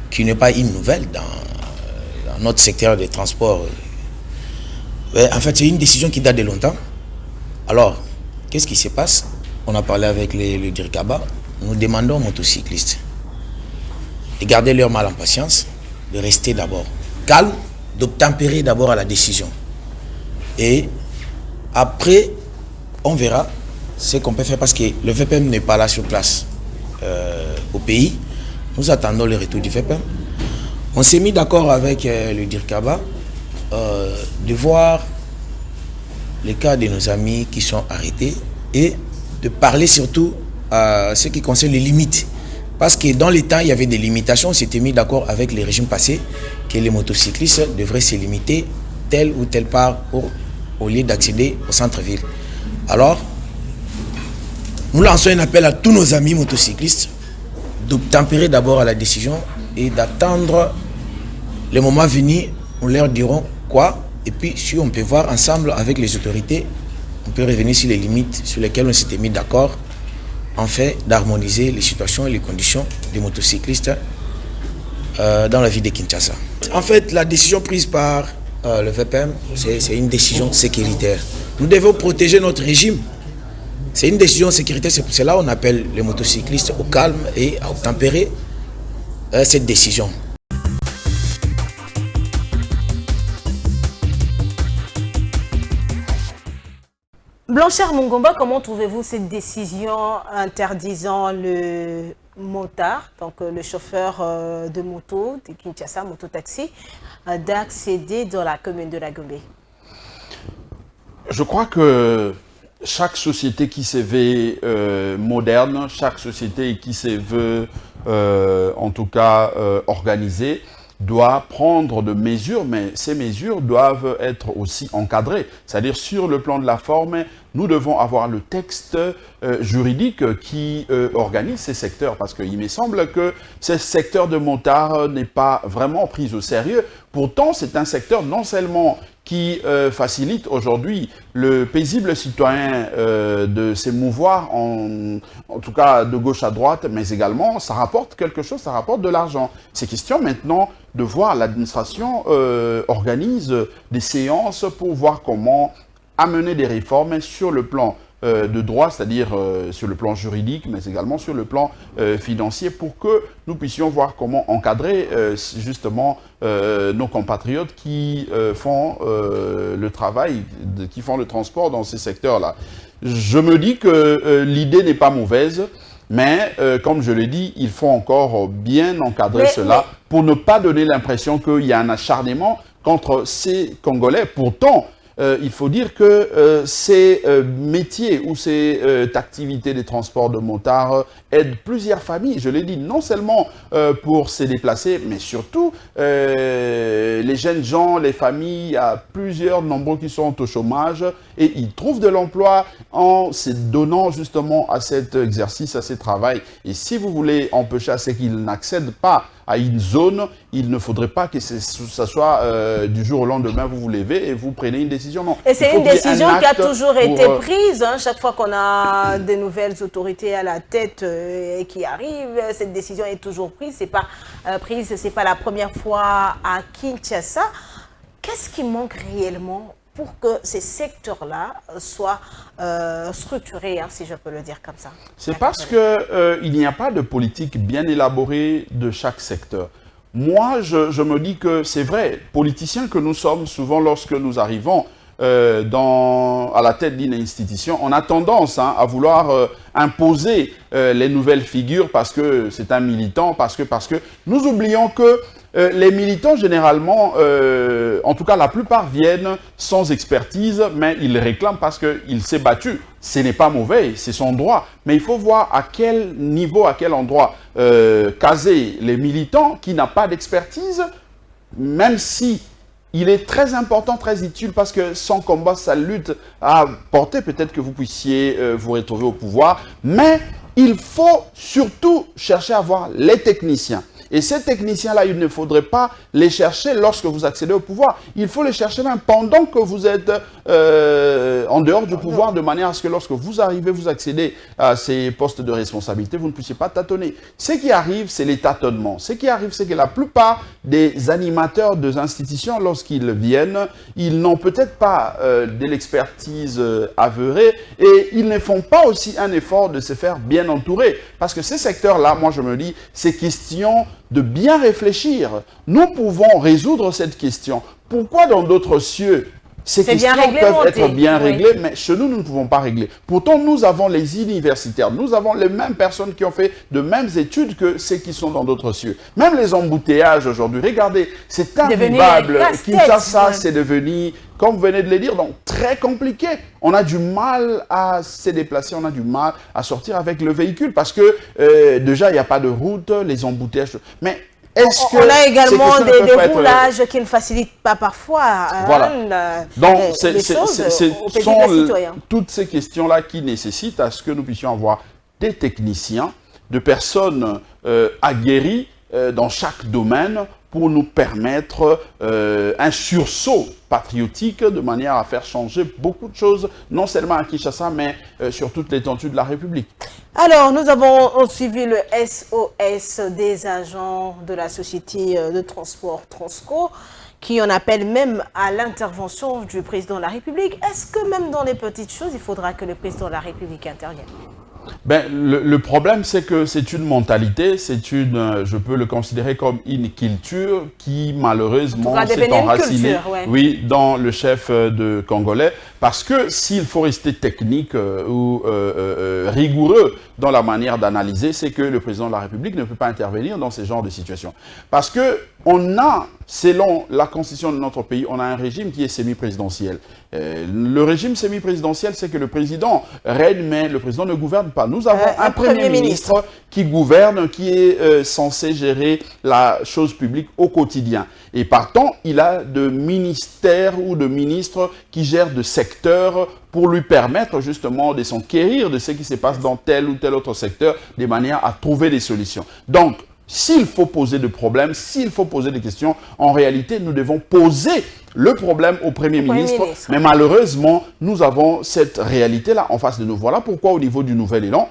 qui n'est pas une nouvelle dans notre secteur des transports. En fait, c'est une décision qui date de longtemps. Alors, qu'est-ce qui se passe? on a parlé avec le DIRCABA, nous demandons aux motocyclistes de garder leur mal en patience, de rester d'abord calme, d'obtempérer d'abord à la décision. Et après, on verra ce qu'on peut faire parce que le VPM n'est pas là sur place au pays. Nous attendons le retour du VPM. On s'est mis d'accord avec le DIRCABA de voir les cas de nos amis qui sont arrêtés et de parler surtout à ce qui concerne les limites. Parce que dans les temps, il y avait des limitations. On s'était mis d'accord avec les régimes passés que les motocyclistes devraient se limiter telle ou telle part au lieu d'accéder au centre-ville. Alors, nous lançons un appel à tous nos amis motocyclistes d'obtempérer d'abord à la décision et d'attendre le moment venu. On leur diront quoi. Et puis, si on peut voir ensemble avec les autorités, on peut revenir sur les limites sur lesquelles on s'était mis d'accord, en fait d'harmoniser les situations et les conditions des motocyclistes dans la ville de Kinshasa. En fait, la décision prise par le VPM, c'est une décision sécuritaire. Nous devons protéger notre régime. C'est une décision sécuritaire, c'est pour cela qu'on appelle les motocyclistes au calme et à obtempérer cette décision. Blanchard Mungomba, comment trouvez-vous cette décision interdisant le motard, donc le chauffeur de moto de Kinshasa, mototaxi, d'accéder dans la commune de la Gombe? Je crois que chaque société qui se veut moderne, chaque société qui se veut en tout cas organisée, doit prendre de mesures, mais ces mesures doivent être aussi encadrées. C'est-à-dire sur le plan de la forme, nous devons avoir le texte juridique qui organise ces secteurs, parce qu'il me semble que ce secteur de motard n'est pas vraiment pris au sérieux. Pourtant, c'est un secteur non seulement qui facilite aujourd'hui le paisible citoyen de s'émouvoir, en tout cas de gauche à droite, mais également ça rapporte quelque chose, ça rapporte de l'argent. C'est question maintenant de voir l'administration organise des séances pour voir comment amener des réformes sur le plan de droit, c'est-à-dire sur le plan juridique, mais également sur le plan financier, pour que nous puissions voir comment encadrer justement nos compatriotes qui font le travail, qui font le transport dans ces secteurs-là. Je me dis que l'idée n'est pas mauvaise, mais comme je l'ai dit, il faut encore bien encadrer cela pour ne pas donner l'impression qu'il y a un acharnement contre ces Congolais. Pourtant, il faut dire que ces métiers ou ces activités des transports de motards aident plusieurs familles. Je l'ai dit, non seulement pour se déplacer, mais surtout les jeunes gens, les familles, il y a plusieurs nombreux qui sont au chômage et ils trouvent de l'emploi en se donnant justement à cet exercice, à ce travail. Et si vous voulez empêcher à ce qu'ils n'accèdent pas à une zone, il ne faudrait pas que ça soit du jour au lendemain, vous vous levez et vous prenez une décision. Non. Et c'est une décision qui a toujours été prise. Hein, chaque fois qu'on a de nouvelles autorités à la tête qui arrivent, cette décision est toujours prise. C'est pas prise, c'est pas la première fois à Kinshasa. Qu'est-ce qui manque réellement pour que ces secteurs-là soient structurés, hein, si je peux le dire comme ça? C'est parce qu'il n'y a pas de politique bien élaborée de chaque secteur. Moi, je me dis que c'est vrai, politiciens que nous sommes, souvent lorsque nous arrivons à la tête d'une institution, on a tendance à vouloir imposer les nouvelles figures parce que c'est un militant, parce que nous oublions que les militants, généralement, en tout cas la plupart viennent sans expertise, mais ils réclament parce qu'il s'est battu. Ce n'est pas mauvais, c'est son droit. Mais il faut voir à quel niveau, à quel endroit caser les militants qui n'ont pas d'expertise, même si il est très important, très utile, parce que son combat, sa lutte a porté, peut-être que vous puissiez vous retrouver au pouvoir, mais il faut surtout chercher à voir les techniciens. Et ces techniciens-là, il ne faudrait pas les chercher lorsque vous accédez au pouvoir. Il faut les chercher même pendant que vous êtes en dehors du pouvoir, de manière à ce que lorsque vous arrivez, vous accédez à ces postes de responsabilité, vous ne puissiez pas tâtonner. Ce qui arrive, c'est les tâtonnements. Ce qui arrive, c'est que la plupart des animateurs des institutions, lorsqu'ils viennent, ils n'ont peut-être pas de l'expertise avérée et ils ne font pas aussi un effort de se faire bien entourer. Parce que ces secteurs-là, moi je me dis, c'est question de bien réfléchir. Nous pouvons résoudre cette question. Pourquoi dans d'autres cieux, ces questions peuvent être bien réglées, mais chez nous, nous ne pouvons pas régler. Pourtant, nous avons les universitaires, nous avons les mêmes personnes qui ont fait de mêmes études que ceux qui sont dans d'autres cieux. Même les embouteillages aujourd'hui, regardez, c'est invivable. Kinshasa, c'est devenu, comme vous venez de le dire, donc très compliqué. On a du mal à se déplacer, on a du mal à sortir avec le véhicule parce que déjà, il n'y a pas de route, les embouteillages. Mais on a également des roulages qui ne facilitent pas parfois donc, les choses au pays sont des citoyens. Toutes ces questions-là qui nécessitent à ce que nous puissions avoir des techniciens, de personnes aguerries dans chaque domaine pour nous permettre un sursaut patriotique de manière à faire changer beaucoup de choses, non seulement à Kinshasa, mais sur toute l'étendue de la République. Alors, nous avons suivi le SOS des agents de la société de transport Transco, qui en appelle même à l'intervention du président de la République. Est-ce que même dans les petites choses, il faudra que le président de la République intervienne ? Ben, le problème, c'est que c'est une mentalité, je peux le considérer comme une culture qui, malheureusement, s'est enracinée dans le chef de Congolais. Parce que s'il faut rester technique ou rigoureux dans la manière d'analyser, c'est que le président de la République ne peut pas intervenir dans ce genre de situation. Parce que on a, selon la constitution de notre pays, on a un régime qui est semi-présidentiel. Le régime semi-présidentiel, c'est que le président règne, mais le président ne gouverne pas. Nous avons un premier ministre qui gouverne, qui est censé gérer la chose publique au quotidien. Et partant, il a de ministères ou de ministres qui gèrent de secteurs pour lui permettre justement de s'enquérir de ce qui se passe dans tel ou tel autre secteur, de manière à trouver des solutions. Donc, s'il faut poser des problèmes, s'il faut poser des questions, en réalité, nous devons poser le problème au Premier ministre. Mais malheureusement, nous avons cette réalité-là en face de nous. Voilà pourquoi au niveau du Nouvel Élan,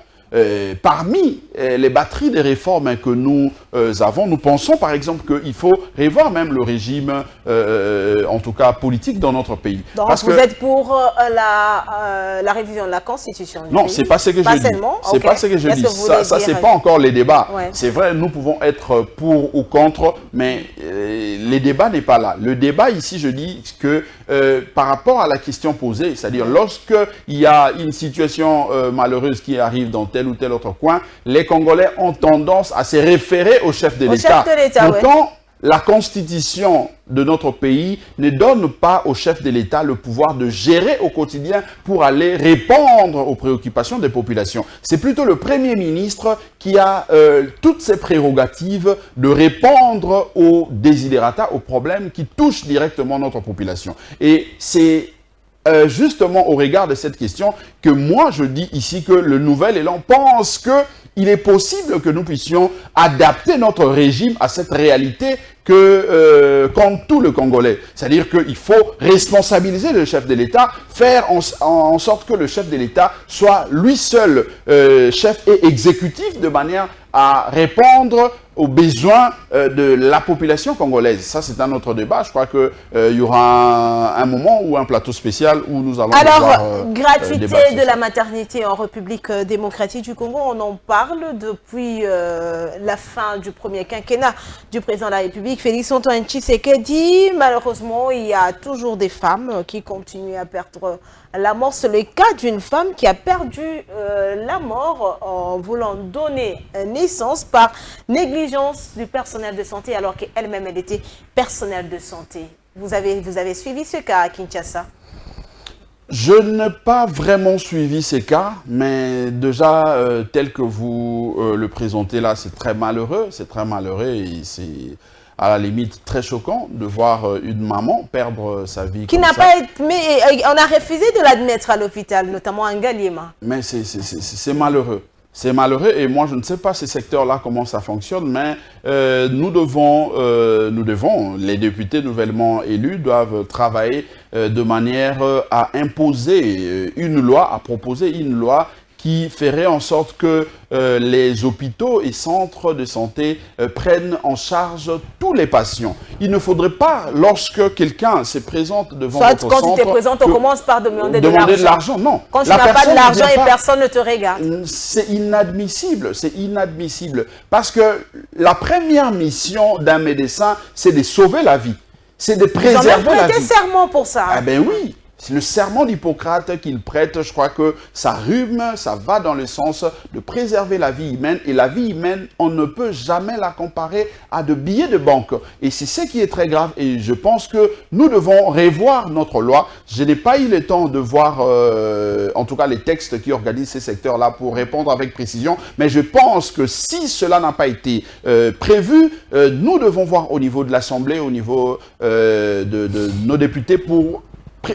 parmi les batteries des réformes que nous avons, nous pensons par exemple qu'il faut revoir même le régime, en tout cas politique dans notre pays. Donc vous êtes pour la révision de la Constitution du Non, pays? c'est pas ce que je dis. C'est pas ce que je dis. Ça c'est pas encore les débats. C'est vrai, nous pouvons être pour ou contre, mais les débats n'est pas là. Le débat ici, je dis que par rapport à la question posée, c'est-à-dire lorsqu'il y a une situation malheureuse qui arrive dans tel ou tel autre coin, les Congolais ont tendance à se référer au chef de l'État. Pourtant, la constitution de notre pays ne donne pas au chef de l'État le pouvoir de gérer au quotidien pour aller répondre aux préoccupations des populations. C'est plutôt le Premier ministre qui a toutes ses prérogatives de répondre aux desiderata, aux problèmes qui touchent directement notre population. Et c'est justement au regard de cette question que moi je dis ici que le Nouvel Élan pense qu'il est possible que nous puissions adapter notre régime à cette réalité comme tout le Congolais. C'est-à-dire qu'il faut responsabiliser le chef de l'État, faire en sorte que le chef de l'État soit lui seul chef et exécutif de manière à répondre aux besoins de la population congolaise. Ça, c'est un autre débat. Je crois qu'il y aura un moment ou un plateau spécial où nous allons gratuité de la maternité en République démocratique du Congo, on en parle depuis la fin du premier quinquennat du président de la République, Félix Antoine Tshisekedi. Malheureusement, il y a toujours des femmes qui continuent à perdre la mort. C'est le cas d'une femme qui a perdu la mort en voulant donner naissance par négligence du personnel de santé alors qu'elle-même elle était personnel de santé. Vous avez suivi ce cas à Kinshasa? Je n'ai pas vraiment suivi ces cas, mais déjà, tel que vous le présentez là, c'est très malheureux et c'est à la limite très choquant de voir une maman perdre sa vie. Qui n'a pas été, mais on a refusé de l'admettre à l'hôpital, notamment à Ngaliema. Mais c'est malheureux. C'est malheureux et moi je ne sais pas ces secteurs-là comment ça fonctionne, mais nous devons, les députés nouvellement élus doivent travailler de manière à imposer une loi, à proposer une loi qui ferait en sorte que les hôpitaux et centres de santé prennent en charge tous les patients. Il ne faudrait pas, lorsque quelqu'un se présente devant votre centre... Quand tu te présentes, on commence par demander de l'argent. Non. Quand tu n'as pas de l'argent et personne ne te regarde. C'est inadmissible, c'est inadmissible. Parce que la première mission d'un médecin, c'est de sauver la vie. C'est de préserver la vie. Ils ont même prêté serment pour ça. Ah ben oui. C'est le serment d'Hippocrate qu'il prête, je crois que ça rime, ça va dans le sens de préserver la vie humaine. Et la vie humaine, on ne peut jamais la comparer à de billets de banque. Et c'est ce qui est très grave. Et je pense que nous devons revoir notre loi. Je n'ai pas eu le temps de voir, en tout cas, les textes qui organisent ces secteurs-là pour répondre avec précision. Mais je pense que si cela n'a pas été prévu, nous devons voir au niveau de l'Assemblée, au niveau de nos députés pour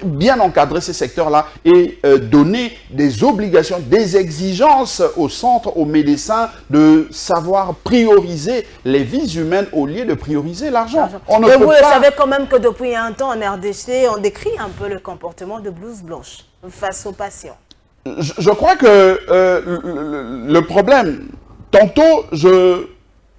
bien encadrer ces secteurs-là et donner des obligations, des exigences aux centres, aux médecins de savoir prioriser les vies humaines au lieu de prioriser l'argent. Vous le savez quand même que depuis un temps en RDC, on décrit un peu le comportement de blouse blanche face aux patients. Je crois que le problème, tantôt je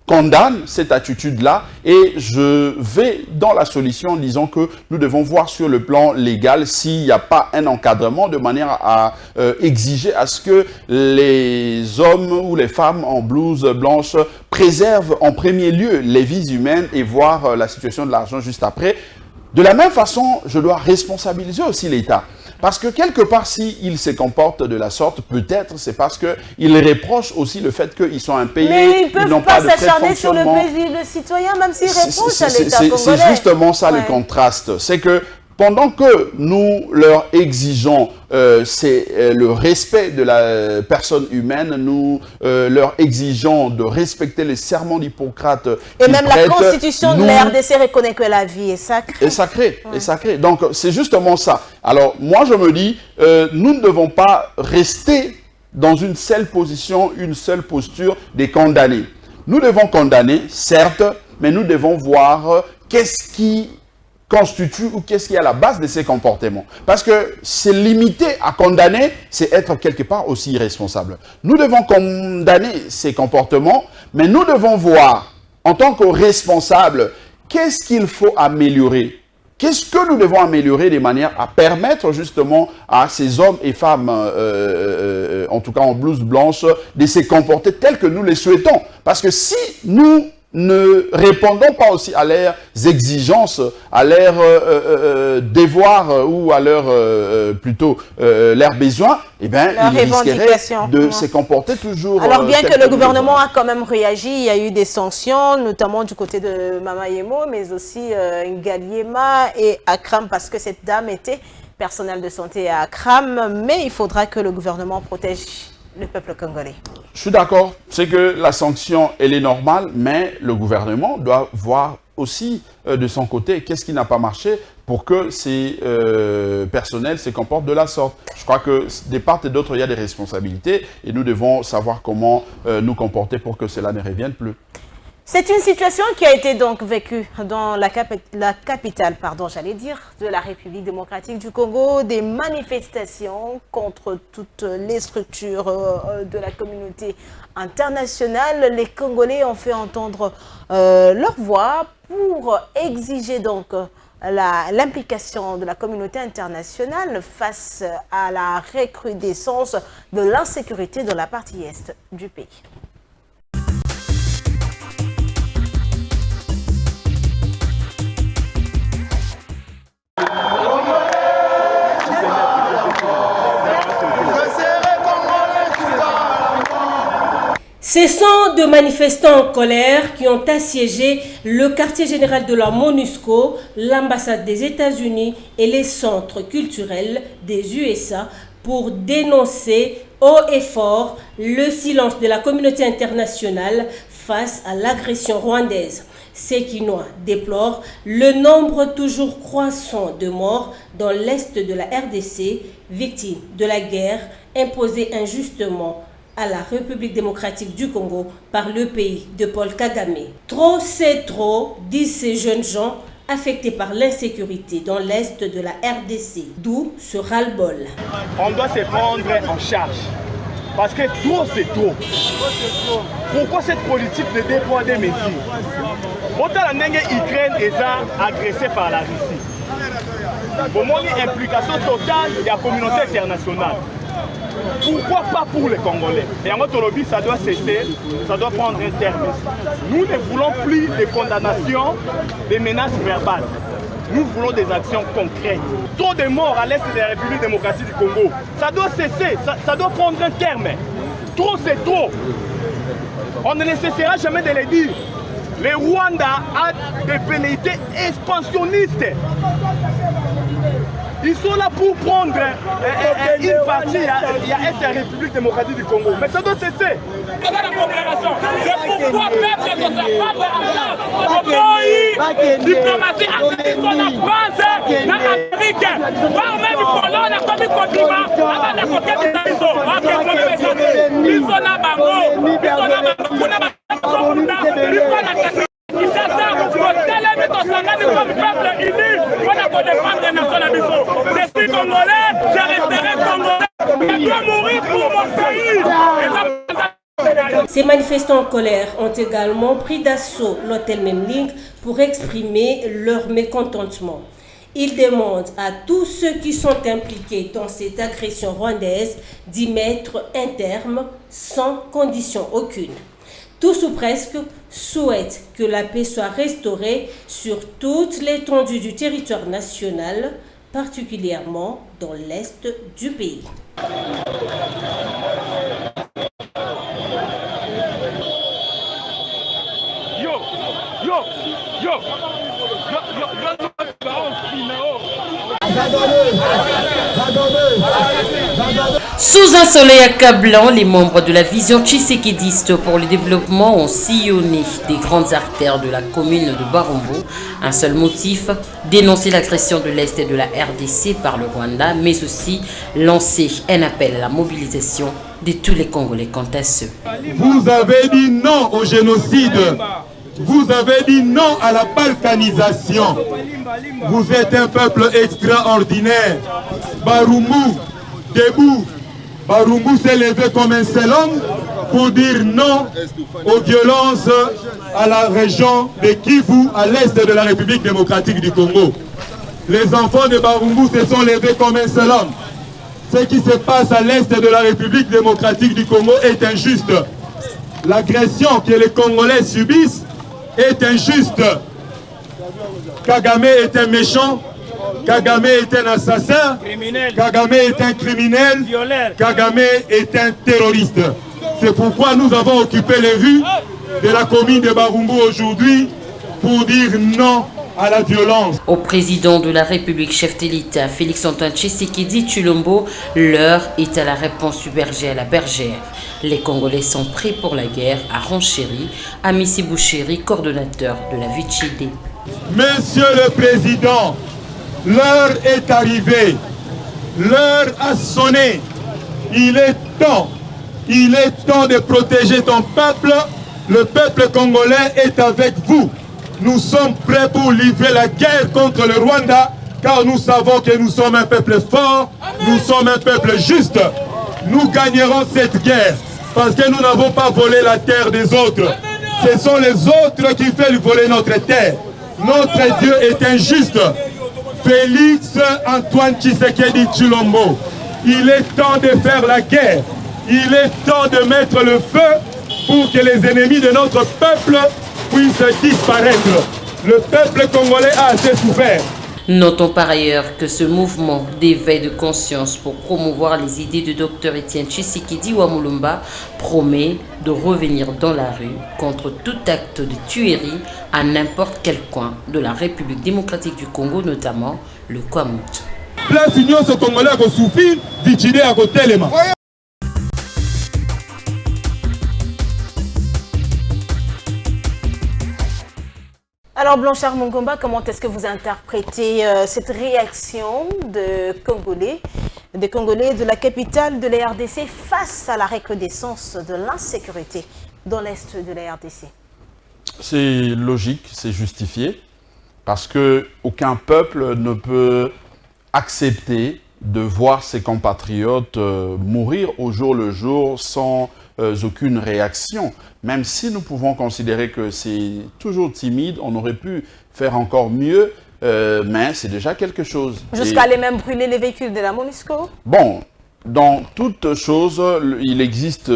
condamne cette attitude-là et je vais dans la solution en disant que nous devons voir sur le plan légal s'il n'y a pas un encadrement de manière à exiger à ce que les hommes ou les femmes en blouse blanche préservent en premier lieu les vies humaines et voir la situation de l'argent juste après. De la même façon, je dois responsabiliser aussi l'État. Parce que quelque part, s'ils se comportent de la sorte, peut-être c'est parce qu'ils reprochent aussi le fait qu'ils sont impayés. Mais ils ne peuvent pas s'acharner sur le paisible citoyen, même s'ils reprochent à l'État congolais. C'est justement ça le contraste. C'est que pendant que nous leur exigeons le respect de la personne humaine, nous leur exigeons de respecter les serments d'Hippocrate. Et même la constitution de la RDC reconnaît que la vie est sacrée. Est sacrée. Donc c'est justement ça. Alors moi je me dis, nous ne devons pas rester dans une seule position, une seule posture des condamnés. Nous devons condamner, certes, mais nous devons voir qu'est-ce qui constitue ou qu'est-ce qui est à la base de ces comportements. Parce que c'est limité à condamner, c'est être quelque part aussi irresponsable. Nous devons condamner ces comportements, mais nous devons voir, en tant que responsables, qu'est-ce qu'il faut améliorer. Qu'est-ce que nous devons améliorer de manière à permettre justement à ces hommes et femmes, en tout cas en blouse blanche, de se comporter tel que nous les souhaitons. Parce que si nous ne répondons pas aussi à leurs exigences, à leurs devoirs ou à leurs leurs besoins, eh bien, ils risqueraient de se comporter toujours... Alors bien que le gouvernement a quand même réagi, il y a eu des sanctions, notamment du côté de Mama Yemo, mais aussi Ngaliema et Akram, parce que cette dame était personnelle de santé à Akram, mais il faudra que le gouvernement protège le peuple congolais. Je suis d'accord, c'est que la sanction, elle est normale, mais le gouvernement doit voir aussi de son côté qu'est-ce qui n'a pas marché pour que ces personnels se comportent de la sorte. Je crois que de part et d'autre, il y a des responsabilités et nous devons savoir comment nous comporter pour que cela ne revienne plus. C'est une situation qui a été donc vécue dans la capitale, de la République démocratique du Congo, des manifestations contre toutes les structures de la communauté internationale. Les Congolais ont fait entendre leur voix pour exiger donc l'implication de la communauté internationale face à la recrudescence de l'insécurité dans la partie est du pays. Ce sont de manifestants en colère qui ont assiégé le quartier général de la MONUSCO, l'ambassade des États-Unis et les centres culturels des USA pour dénoncer haut et fort le silence de la communauté internationale face à l'agression rwandaise. Sékinois déplore le nombre toujours croissant de morts dans l'est de la RDC, victimes de la guerre imposée injustement à la République démocratique du Congo par le pays de Paul Kagame. Trop c'est trop, disent ces jeunes gens affectés par l'insécurité dans l'est de la RDC, d'où ce ras-le-bol. On doit se prendre en charge, parce que trop c'est trop. Pourquoi cette politique de deux poids deux mesures? Autant la Ukraine est agressée par la Russie. Pour moi, il y a une implication totale de la communauté internationale. Pourquoi pas pour les Congolais? Et en notre lobby, ça doit cesser, ça doit prendre un terme. Nous ne voulons plus de condamnations, des menaces verbales. Nous voulons des actions concrètes. Trop de morts à l'est de la République démocratique du Congo. Ça doit cesser, ça doit prendre un terme. Trop c'est trop. On ne cessera jamais de le dire. Le Rwanda a des velléités expansionnistes. Ils sont là pour prendre une partie, il y a la République démocratique du Congo. Mais ça doit cesser. C'est pourquoi peuple de sa part de diplomatie activiste en France, en Amérique, par même Pologne, comme il continue, avant de côté des ils sont là, bango, ils sont là, Ces manifestants en colère ont également pris d'assaut l'hôtel Memling pour exprimer leur mécontentement. Ils demandent à tous ceux qui sont impliqués dans cette agression rwandaise d'y mettre un terme sans condition aucune. Tous ou presque souhaitent que la paix soit restaurée sur toute l'étendue du territoire national, particulièrement dans l'est du pays. Sous un soleil accablant, les membres de la vision tshisekidiste pour le développement ont sillonné des grandes artères de la commune de Barumbu. Un seul motif, dénoncer l'agression de l'Est et de la RDC par le Rwanda, mais aussi lancer un appel à la mobilisation de tous les Congolais quant à ceux. Vous avez dit non au génocide. Vous avez dit non à la balkanisation. Vous êtes un peuple extraordinaire. Barumbu, debout. Barumbu s'est levé comme un seul homme pour dire non aux violences à la région de Kivu, à l'est de la République démocratique du Congo. Les enfants de Barumbu se sont levés comme un seul homme. Ce qui se passe à l'est de la République démocratique du Congo est injuste. L'agression que les Congolais subissent est injuste. Kagame est un méchant, Kagame est un assassin, Kagame est un criminel, Kagame est un terroriste. C'est pourquoi nous avons occupé les rues de la commune de Barumbu aujourd'hui pour dire non à la violence. Au président de la République, chef de l'État, Félix-Antoine Tshisekedi Tshilombo, l'heure est à la réponse du berger à la bergère. Les Congolais sont prêts pour la guerre, a renchéri Amissi Bouchéri, coordonnateur de la VTD. Monsieur le Président, l'heure est arrivée, l'heure a sonné, il est temps de protéger ton peuple, le peuple congolais est avec vous. Nous sommes prêts pour livrer la guerre contre le Rwanda, car nous savons que nous sommes un peuple fort, nous sommes un peuple juste. Nous gagnerons cette guerre, parce que nous n'avons pas volé la terre des autres. Ce sont les autres qui veulent voler notre terre. Notre Dieu est injuste. Félix-Antoine Tshisekedi Tshilombo, il est temps de faire la guerre. Il est temps de mettre le feu pour que les ennemis de notre peuple puissent disparaître. Le peuple congolais a assez souffert. Notons par ailleurs que ce mouvement d'éveil de conscience pour promouvoir les idées du docteur Étienne Tshisekedi Wamulumba promet de revenir dans la rue contre tout acte de tuerie à n'importe quel coin de la République démocratique du Congo, notamment le Kwamut. Place Union ce Congolais a souffert, d'utiliser à côté les mains. Alors Blanchard Mungomba, comment est-ce que vous interprétez cette réaction de Congolais des Congolais de la capitale de la RDC face à la recrudescence de l'insécurité dans l'est de la RDC? C'est logique, c'est justifié, parce qu'aucun peuple ne peut accepter de voir ses compatriotes mourir au jour le jour sans aucune réaction. Même si nous pouvons considérer que c'est toujours timide, on aurait pu faire encore mieux, mais c'est déjà quelque chose. Jusqu'à aller même brûler les véhicules de la MONUSCO? Bon, dans toute chose, il existe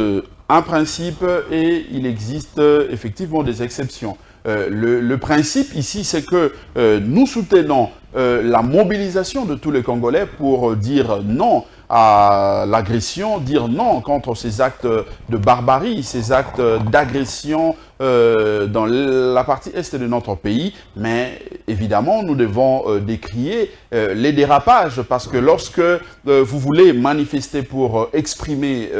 un principe et il existe effectivement des exceptions. Le principe ici, c'est que nous soutenons la mobilisation de tous les Congolais pour dire non à l'agression, dire non contre ces actes de barbarie, ces actes d'agression dans la partie est de notre pays. Mais évidemment, nous devons décrier les dérapages, parce que lorsque vous voulez manifester pour exprimer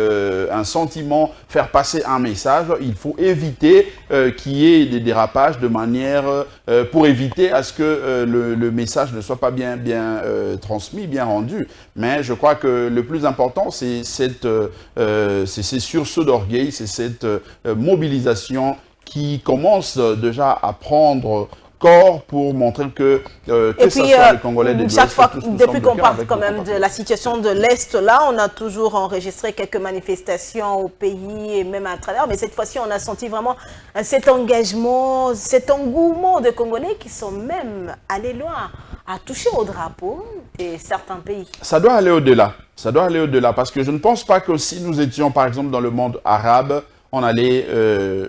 un sentiment, faire passer un message, il faut éviter qu'il y ait des dérapages de manière pour éviter à ce que le message ne soit pas bien transmis, bien rendu. Mais je crois que le plus important, c'est ces sursauts d'orgueil, c'est cette mobilisation qui commence déjà à prendre corps pour montrer que ce soit les Congolais de chaque fois, depuis qu'on parle quand même de la situation de l'Est, là, on a toujours enregistré quelques manifestations au pays et même à travers, mais cette fois-ci, on a senti vraiment cet engagement, cet engouement de Congolais qui sont même allés loin à toucher au drapeau de certains pays. Ça doit aller au-delà. Ça doit aller au-delà, parce que je ne pense pas que si nous étions, par exemple, dans le monde arabe, on allait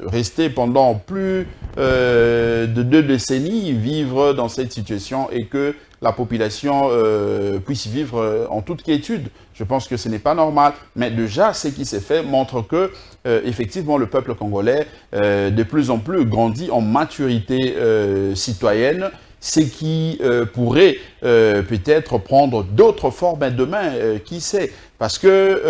rester pendant plus de 2 décennies, vivre dans cette situation et que la population puisse vivre en toute quiétude. Je pense que ce n'est pas normal. Mais déjà, ce qui s'est fait montre que, effectivement, le peuple congolais, de plus en plus, grandit en maturité citoyenne, ce qui pourrait peut-être prendre d'autres formes demain, qui sait. Parce que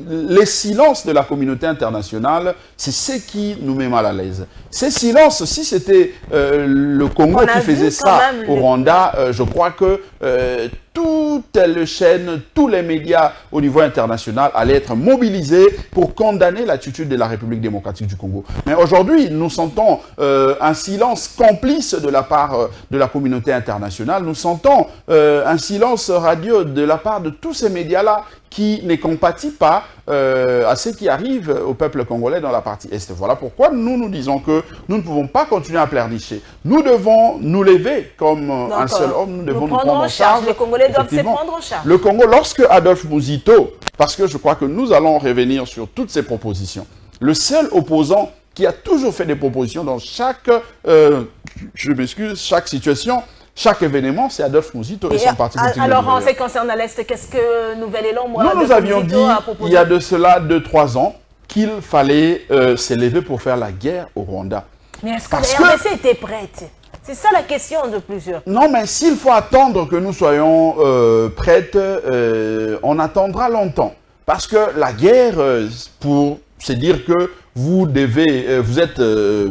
les silences de la communauté internationale, c'est ce qui nous met mal à l'aise. Ces silences, si c'était le Congo qui faisait ça au Rwanda, je crois que toutes les chaînes, tous les médias au niveau international allaient être mobilisés pour condamner l'attitude de la République démocratique du Congo. Mais aujourd'hui, nous sentons un silence complice de la part de la communauté internationale. Nous sentons un silence radieux de la part de tous ces médias-là qui ne compatit pas à ce qui arrive au peuple congolais dans la partie Est. Voilà pourquoi nous disons que nous ne pouvons pas continuer à pleurnicher. Nous devons nous lever comme un seul homme, nous devons nous prendre en charge. Les Congolais doivent se prendre en charge. Le Congo, lorsque Adolphe Muzito, parce que je crois que nous allons revenir sur toutes ces propositions, le seul opposant qui a toujours fait des propositions dans chaque, chaque situation, chaque événement, c'est Adolphe Muzito et son parti politique. Alors, en ce qui concerne l'Est, qu'est-ce que Nouvel Élan, nous avions dit, il y a de cela 2-3 ans, qu'il fallait s'élever pour faire la guerre au Rwanda. Mais est-ce que la RDC était prête? C'est ça la question de plusieurs. Non, mais s'il faut attendre que nous soyons prêtes, on attendra longtemps. Parce que la guerre, pour se dire que vous êtes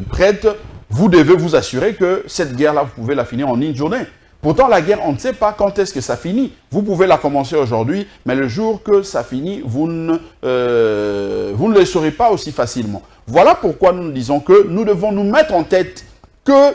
prête, vous devez vous assurer que cette guerre-là, vous pouvez la finir en une journée. Pourtant, la guerre, on ne sait pas quand est-ce que ça finit. Vous pouvez la commencer aujourd'hui, mais le jour que ça finit, vous ne le saurez pas aussi facilement. Voilà pourquoi nous disons que nous devons nous mettre en tête que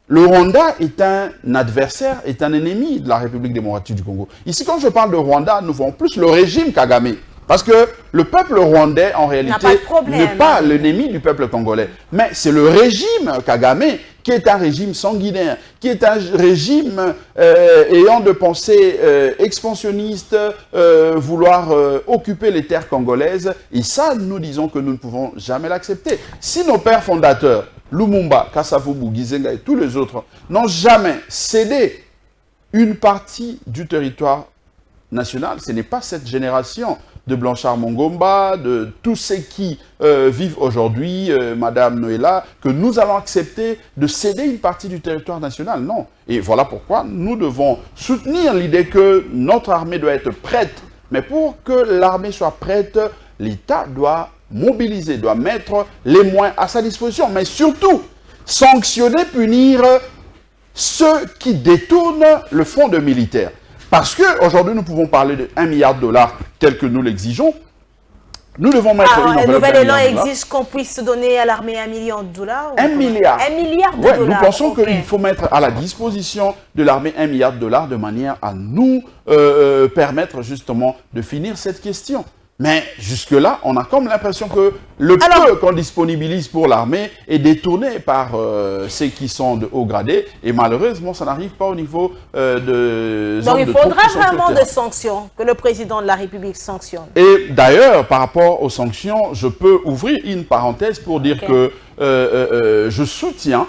le Rwanda est un adversaire, est un ennemi de la République démocratique du Congo. Ici, quand je parle de Rwanda, nous voyons plus le régime Kagame. Parce que le peuple rwandais, en réalité, n'est pas l'ennemi du peuple congolais. Mais c'est le régime Kagame qui est un régime sanguinaire, qui est un régime ayant de pensée expansionniste, vouloir occuper les terres congolaises. Et ça, nous disons que nous ne pouvons jamais l'accepter. Si nos pères fondateurs, Lumumba, Kasavubu, Gizenga et tous les autres, n'ont jamais cédé une partie du territoire national, ce n'est pas cette génération de Blanchard Mongomba, de tous ceux qui vivent aujourd'hui, Madame Noëlla, que nous allons accepter de céder une partie du territoire national. Non. Et voilà pourquoi nous devons soutenir l'idée que notre armée doit être prête. Mais pour que l'armée soit prête, l'État doit mobiliser, doit mettre les moyens à sa disposition. Mais surtout, sanctionner, punir ceux qui détournent le fonds de militaires. Parce qu'aujourd'hui, nous pouvons parler de 1 milliard de dollars tel que nous l'exigeons. Nous devons mettre une enveloppe. Le nouvel élan exige qu'on puisse donner à l'armée 1 million de dollars. 1 milliard. 1 milliard de Ouais, dollars. nous pensons qu'il faut mettre à la disposition de l'armée 1 milliard de dollars de manière à nous permettre justement de finir cette question. Mais jusque-là, on a comme l'impression que le peu qu'on disponibilise pour l'armée est détourné par ceux qui sont de haut gradé. Et malheureusement, ça n'arrive pas au niveau de... Donc il faudra vraiment des sanctions, que le président de la République sanctionne. Et d'ailleurs, par rapport aux sanctions, je peux ouvrir une parenthèse pour dire que je soutiens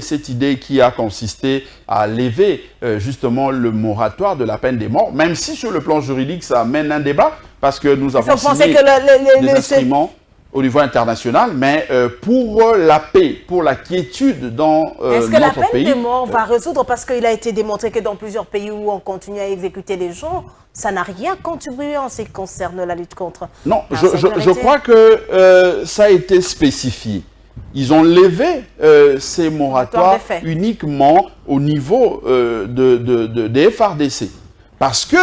cette idée qui a consisté à lever justement le moratoire de la peine des morts, même si sur le plan juridique ça amène un débat, parce que nous avons signé des instruments au niveau international, mais pour la paix, pour la quiétude dans notre pays... Est-ce que la peine de mort va résoudre, parce qu'il a été démontré que dans plusieurs pays où on continue à exécuter les gens, ça n'a rien contribué en ce qui concerne la lutte contre... Non, je crois que ça a été spécifié. Ils ont levé ces moratoires uniquement au niveau des FARDC. Parce que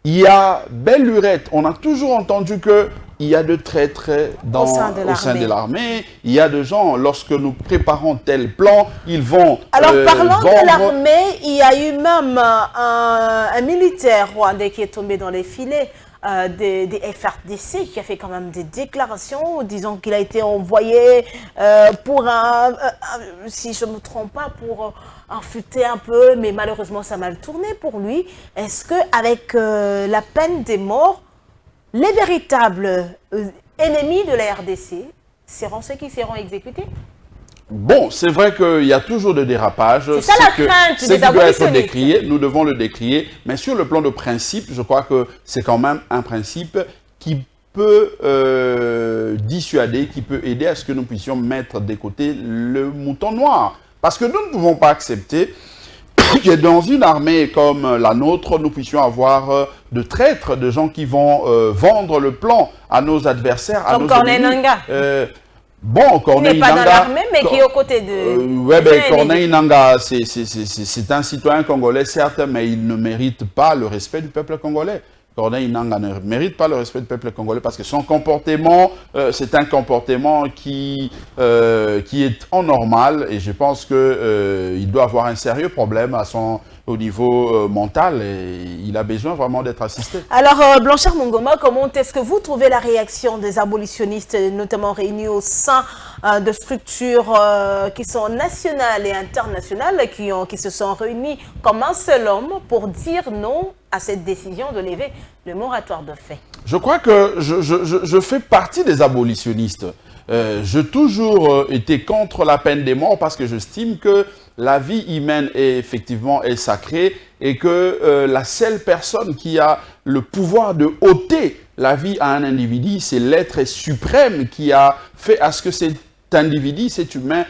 il y a belle lurette. On a toujours entendu qu'il y a de traîtres au sein de l'armée. Il y a des gens, lorsque nous préparons tel plan, ils vont Alors, parlant de l'armée, il y a eu même un militaire rwandais qui est tombé dans les filets des FARDC, qui a fait quand même des déclarations, disant qu'il a été envoyé pour si je ne me trompe pas, pour enfuter un peu, mais malheureusement ça a mal tourné pour lui. Est-ce qu'avec la peine des morts, les véritables ennemis de la RDC seront ceux qui seront exécutés? Bon, c'est vrai qu'il y a toujours des dérapages. C'est ça la crainte des abolitionnistes. Doit être décrié, nous devons le décrier, mais sur le plan de principe, je crois que c'est quand même un principe qui peut dissuader, qui peut aider à ce que nous puissions mettre de côté le mouton noir. Parce que nous ne pouvons pas accepter que dans une armée comme la nôtre, nous puissions avoir de traîtres, de gens qui vont vendre le plan à nos adversaires, à nos ennemis. Bon, Corneille Nangaa... Qui n'est pas dans l'armée, mais qui est aux côtés de... Oui, Corneille Nangaa, c'est un citoyen congolais, certes, mais il ne mérite pas le respect du peuple congolais. Corneille Nangaa ne mérite pas le respect du peuple congolais parce que son comportement, c'est un comportement qui est anormal, et je pense qu'il doit avoir un sérieux problème au niveau mental, et il a besoin vraiment d'être assisté. Alors, Blanchard Mungoma, comment est-ce que vous trouvez la réaction des abolitionnistes, notamment réunis au sein de structures qui sont nationales et internationales, qui se sont réunis comme un seul homme pour dire non à cette décision de lever le moratoire de fait? Je crois que je fais partie des abolitionnistes. J'ai toujours été contre la peine des morts parce que j'estime que la vie humaine est sacrée, et que la seule personne qui a le pouvoir de ôter la vie à un individu, c'est l'être suprême qui a fait à ce que cet individu, cet humain,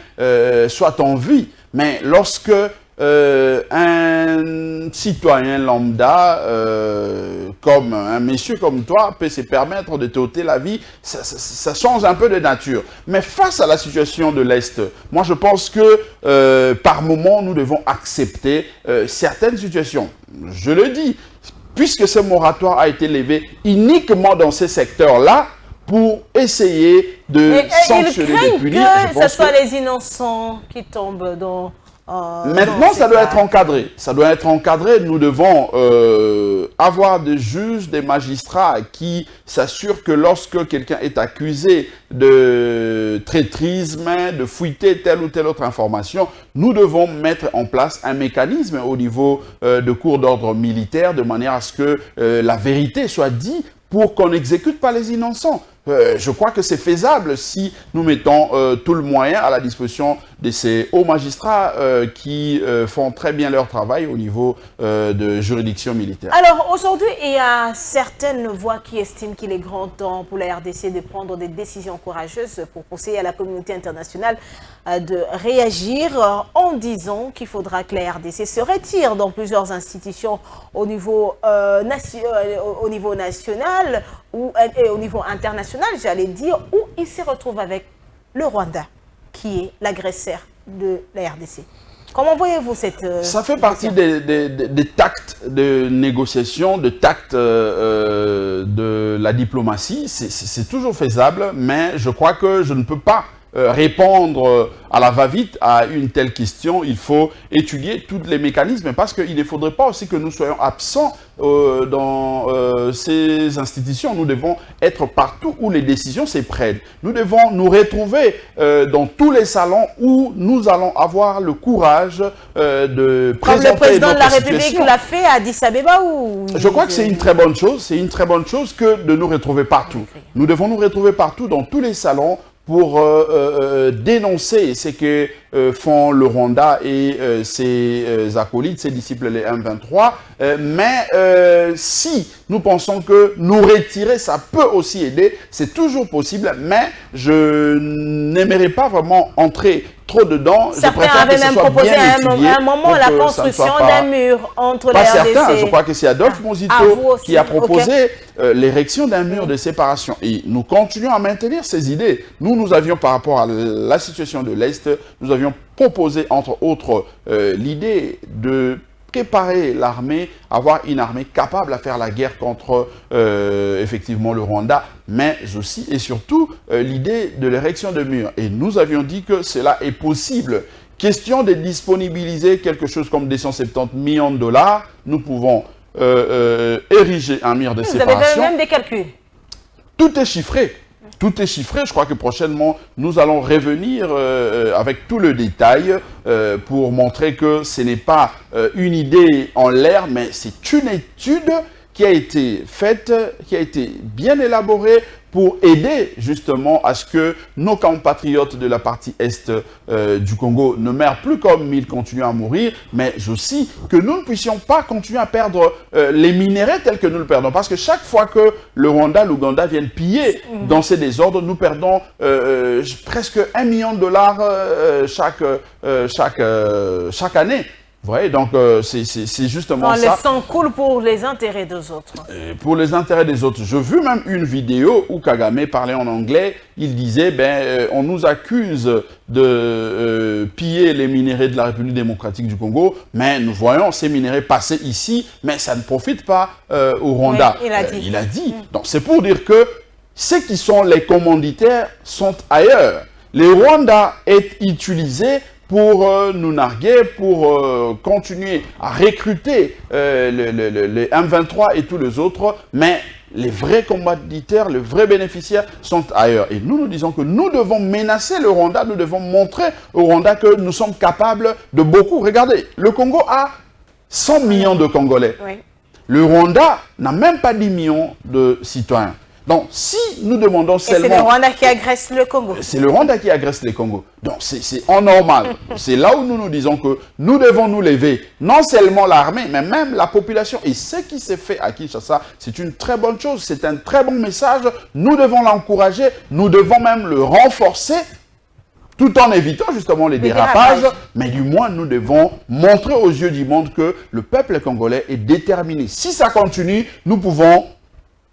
soit en vie. Mais lorsque un citoyen lambda, comme un monsieur comme toi, peut se permettre de t'ôter la vie, ça change un peu de nature. Mais face à la situation de l'Est, moi je pense que par moment nous devons accepter certaines situations. Je le dis, puisque ce moratoire a été levé uniquement dans ces secteurs-là, pour essayer de sanctionner, de punir. Que ce soit les innocents qui tombent dans... Maintenant, ça doit être encadré. Ça doit être encadré. Nous devons avoir des juges, des magistrats qui s'assurent que lorsque quelqu'un est accusé de traîtrisme, de fuiter telle ou telle autre information, nous devons mettre en place un mécanisme au niveau de cours d'ordre militaire, de manière à ce que la vérité soit dite pour qu'on n'exécute pas les innocents. Je crois que c'est faisable si nous mettons tout le moyen à la disposition de ces hauts magistrats qui font très bien leur travail au niveau de juridiction militaire. Alors aujourd'hui, il y a certaines voix qui estiment qu'il est grand temps pour la RDC de prendre des décisions courageuses pour conseiller à la communauté internationale de réagir en disant qu'il faudra que la RDC se retire dans plusieurs institutions au niveau national et au niveau international, j'allais dire, où il se retrouve avec le Rwanda, qui est l'agresseur de la RDC. Comment voyez-vous cette... Ça fait partie des tacts de négociation, de tacts de la diplomatie. C'est toujours faisable, mais je crois que je ne peux pas répondre à la va-vite à une telle question. Il faut étudier tous les mécanismes parce qu'il ne faudrait pas aussi que nous soyons absents dans ces institutions. Nous devons être partout où les décisions se prennent. Nous devons nous retrouver dans tous les salons où nous allons avoir le courage de présenter notre situation. Comme le président de la République l'a fait à Addis Abeba ou... Je crois que c'est une très bonne chose. C'est une très bonne chose que de nous retrouver partout. Nous devons nous retrouver partout dans tous les salons pour dénoncer ce que font le Rwanda et ses acolytes, ses disciples, les M23. Mais si nous pensons que nous retirer, ça peut aussi aider, c'est toujours possible, mais je n'aimerais pas vraiment entrer trop dedans. Certains avaient même proposé à un moment la construction d'un mur entre les RDC. Pas certains, je crois que c'est Adolphe Mozito qui a proposé l'érection d'un mur de séparation. Et nous continuons à maintenir ces idées. Nous avions, par rapport à la situation de l'Est, nous avions proposé, entre autres, l'idée de préparer l'armée, avoir une armée capable à faire la guerre contre, effectivement, le Rwanda, mais aussi et surtout l'idée de l'érection de murs. Et nous avions dit que cela est possible. Question de disponibiliser quelque chose comme 270 millions de dollars, nous pouvons ériger un mur de séparation. Vous avez même des calculs? Tout est chiffré. Tout est chiffré. Je crois que prochainement, nous allons revenir avec tout le détail pour montrer que ce n'est pas une idée en l'air, mais c'est une étude qui a été faite, qui a été bien élaborée pour aider justement à ce que nos compatriotes de la partie est du Congo ne meurent plus comme ils continuent à mourir, mais aussi que nous ne puissions pas continuer à perdre les minéraux tels que nous le perdons. Parce que chaque fois que le Rwanda, l'Ouganda viennent piller dans ces désordres, nous perdons presque 1 million de dollars chaque année. Vous voyez, donc c'est justement ça. Le sang coule pour les intérêts des autres. Pour les intérêts des autres. J'ai vu même une vidéo où Kagame parlait en anglais. Il disait, on nous accuse de piller les minéraux de la République démocratique du Congo, mais nous voyons ces minéraux passer ici, mais ça ne profite pas au Rwanda. Oui, il a dit. Donc c'est pour dire que ceux qui sont les commanditaires sont ailleurs. Le Rwanda est utilisé pour nous narguer, pour continuer à recruter les M23 et tous les autres, mais les vrais commanditaires, les vrais bénéficiaires sont ailleurs. Et nous disons que nous devons menacer le Rwanda, nous devons montrer au Rwanda que nous sommes capables de beaucoup. Regardez, le Congo a 100 millions de Congolais. Oui. Le Rwanda n'a même pas 10 millions de citoyens. Donc, si nous demandons seulement... c'est le Rwanda qui agresse le Congo. C'est le Rwanda qui agresse le Congo. Donc, c'est en normal. C'est là où nous disons que nous devons nous lever. Non seulement l'armée, mais même la population. Et ce qui s'est fait à Kinshasa, c'est une très bonne chose. C'est un très bon message. Nous devons l'encourager. Nous devons même le renforcer, tout en évitant justement les dérapages. Mais du moins, nous devons montrer aux yeux du monde que le peuple congolais est déterminé. Si ça continue, nous pouvons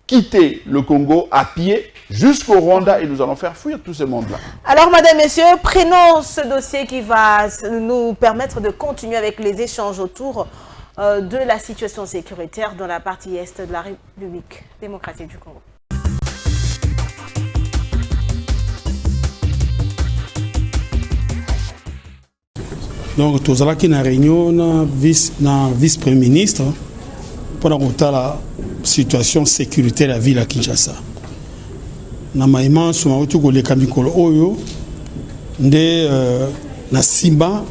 quitter le Congo à pied jusqu'au Rwanda et nous allons faire fuir tout ce monde-là. Alors, mesdames, messieurs, prenons ce dossier qui va nous permettre de continuer avec les échanges autour de la situation sécuritaire dans la partie est de la République démocratique du Congo. Donc, tout ça qui est en réunion, na vice-premier ministre, pour la situation sécuritaire de la ville à Kinshasa. Na maïman suma utuko le kamikolo oyo nde na simba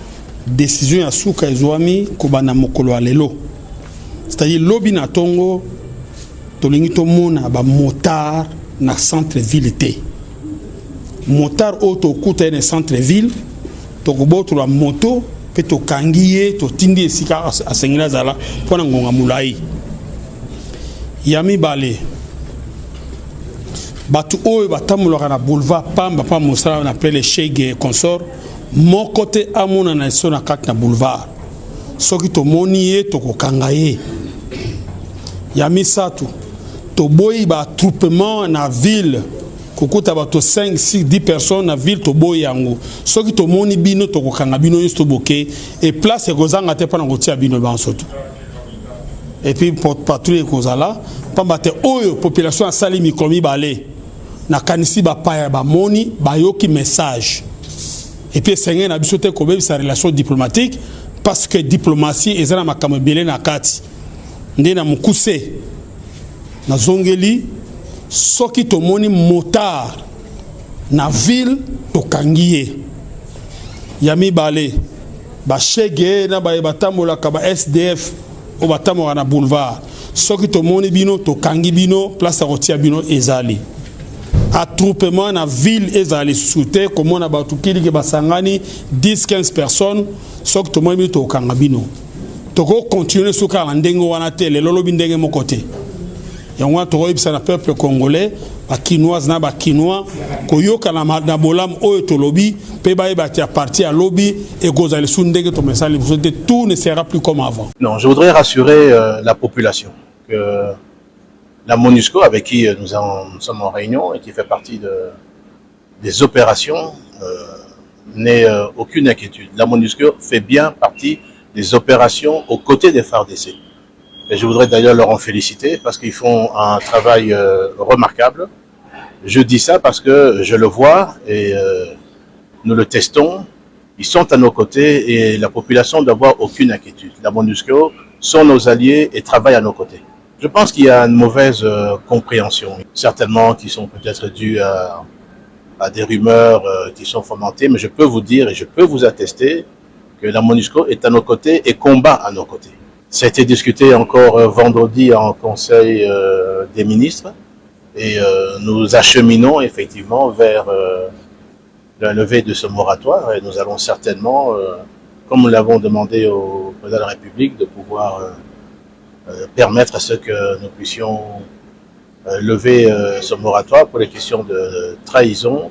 décision ya suka ezwami kobana mokolo alelo. C'est-à-dire lobi na tongo tolingi to mona ba motard na centre ville té. Motard auto kuta na centre ville to koboto la moto pe to kangiye to tindi esika asengela zala pona ngonga mulai. Yami Balé, Batu Oyo Batamulora na boulevard Pamba, pas Moussala, on appelle les Cheikh et consorts. Mon côté à mon nation à quatre na boulevard. Ce qui to monié, to kokangaye. Yami Satu, to boy ba troupement na ville, kokuta bato 5, 6, 10 personnes na ville to boyango. Soki to moni bino to kokanga bino yosto boke et place e kozanga te pana kotia bino bansoto. Et puis porte patrouille kozala pambate oyo population a sali mikomi balé na kanisi ba paya ba moni ba yoki message. Et puis sengé na biso te ko sa relation diplomatique parce que diplomatie ezala makambo belé na kati. Ndé na mukuse na zongeli soki to moni motard na ville to kangiye yami balé ba chege na ba batambola ka ba SDF o batambola na boulevard soki to moni bino to kangi bino place a rotia bino ezali attroupement na ville ezali souté comme on a batukili ke basangani 10-15 personnes soki to moni bino to kanga bino to ko continuer suka ndenge wana te le lolo bindenge mo côté yango to oyebisa na peuple congolais ba kinoise na ba kinois koyoka na bolam oyo to lobi pe ba tia parti à lobby et gozali sundenge to mesali tout ne sera plus comme avant. Non, je voudrais rassurer la population que la MONUSCO avec qui nous sommes en réunion et qui fait partie des opérations n'ait aucune inquiétude. La MONUSCO fait bien partie des opérations aux côtés des FARDC. Et je voudrais d'ailleurs leur en féliciter parce qu'ils font un travail remarquable. Je dis ça parce que je le vois et nous le testons. Ils sont à nos côtés et la population ne doit avoir aucune inquiétude. La MONUSCO sont nos alliés et travaillent à nos côtés. Je pense qu'il y a une mauvaise compréhension, certainement qui sont peut-être dues à des rumeurs qui sont fomentées, mais je peux vous dire et je peux vous attester que la MONUSCO est à nos côtés et combat à nos côtés. Ça a été discuté encore vendredi en Conseil des ministres et nous acheminons effectivement vers la levée de ce moratoire et nous allons certainement, comme nous l'avons demandé au président de la République, de pouvoir permettre à ce que nous puissions lever ce moratoire pour les questions de trahison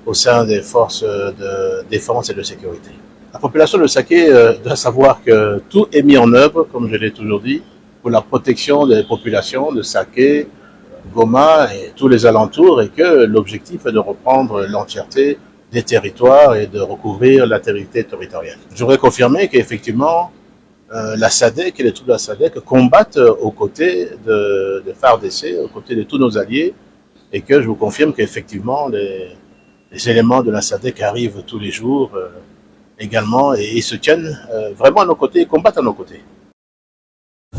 au sein des forces de défense et de sécurité. La population de Saké doit savoir que tout est mis en œuvre, comme je l'ai toujours dit, pour la protection des populations de Saké, Goma et tous les alentours et que l'objectif est de reprendre l'entièreté des territoires et de recouvrir l'intégrité territoriale. Je voudrais confirmer qu'effectivement, la SADC et les troupes de la SADC combattent aux côtés de FARDC, aux côtés de tous nos alliés et que je vous confirme qu'effectivement, les éléments de la SADC arrivent tous les jours également et ils se tiennent vraiment à nos côtés et combattent à nos côtés.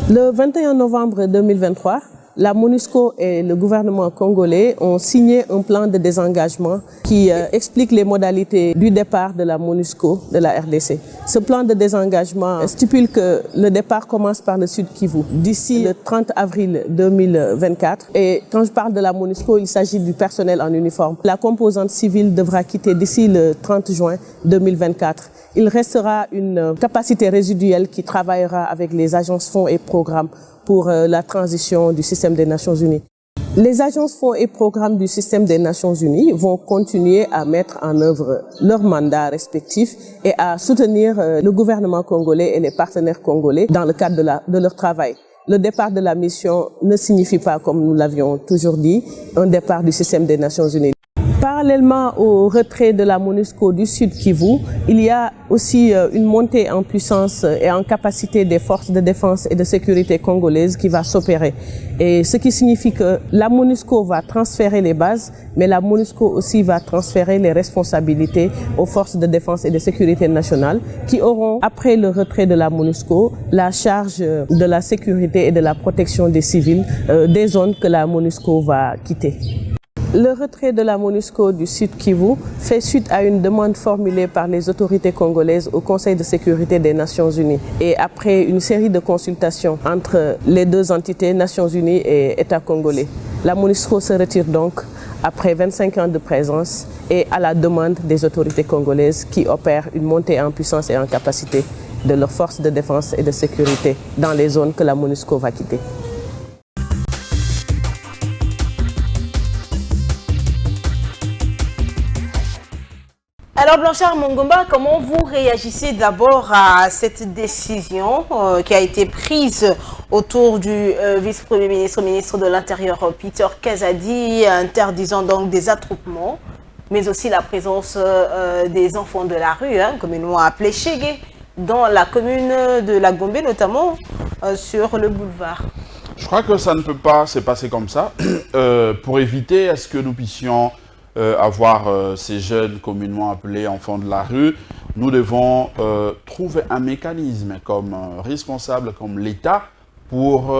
Le 21 novembre 2023, la MONUSCO et le gouvernement congolais ont signé un plan de désengagement qui explique les modalités du départ de la MONUSCO de la RDC. Ce plan de désengagement stipule que le départ commence par le Sud Kivu d'ici le 30 avril 2024. Et quand je parle de la MONUSCO, il s'agit du personnel en uniforme. La composante civile devra quitter d'ici le 30 juin 2024. Il restera une capacité résiduelle qui travaillera avec les agences fonds et programmes pour la transition du système des Nations Unies. Les agences fonds et programmes du système des Nations Unies vont continuer à mettre en œuvre leurs mandats respectifs et à soutenir le gouvernement congolais et les partenaires congolais dans le cadre de leur travail. Le départ de la mission ne signifie pas, comme nous l'avions toujours dit, un départ du système des Nations Unies. Parallèlement au retrait de la MONUSCO du Sud Kivu, il y a aussi une montée en puissance et en capacité des forces de défense et de sécurité congolaises qui va s'opérer. Et ce qui signifie que la MONUSCO va transférer les bases, mais la MONUSCO aussi va transférer les responsabilités aux forces de défense et de sécurité nationale qui auront, après le retrait de la MONUSCO, la charge de la sécurité et de la protection des civils des zones que la MONUSCO va quitter. Le retrait de la MONUSCO du Sud Kivu fait suite à une demande formulée par les autorités congolaises au Conseil de sécurité des Nations Unies. Et après une série de consultations entre les deux entités, Nations Unies et État congolais, la MONUSCO se retire donc après 25 ans de présence et à la demande des autorités congolaises qui opèrent une montée en puissance et en capacité de leurs forces de défense et de sécurité dans les zones que la MONUSCO va quitter. Alors Blanchard Mongomba, comment vous réagissez d'abord à cette décision qui a été prise autour du vice-premier ministre, ministre de l'Intérieur Peter Kazadi, interdisant donc des attroupements, mais aussi la présence des enfants de la rue, communément appelés Chégué, dans la commune de la Gombe, notamment sur le boulevard? Je crois que ça ne peut pas se passer comme ça. Pour éviter à ce que nous puissions avoir ces jeunes communément appelés enfants de la rue, nous devons trouver un mécanisme comme responsable, comme l'État, pour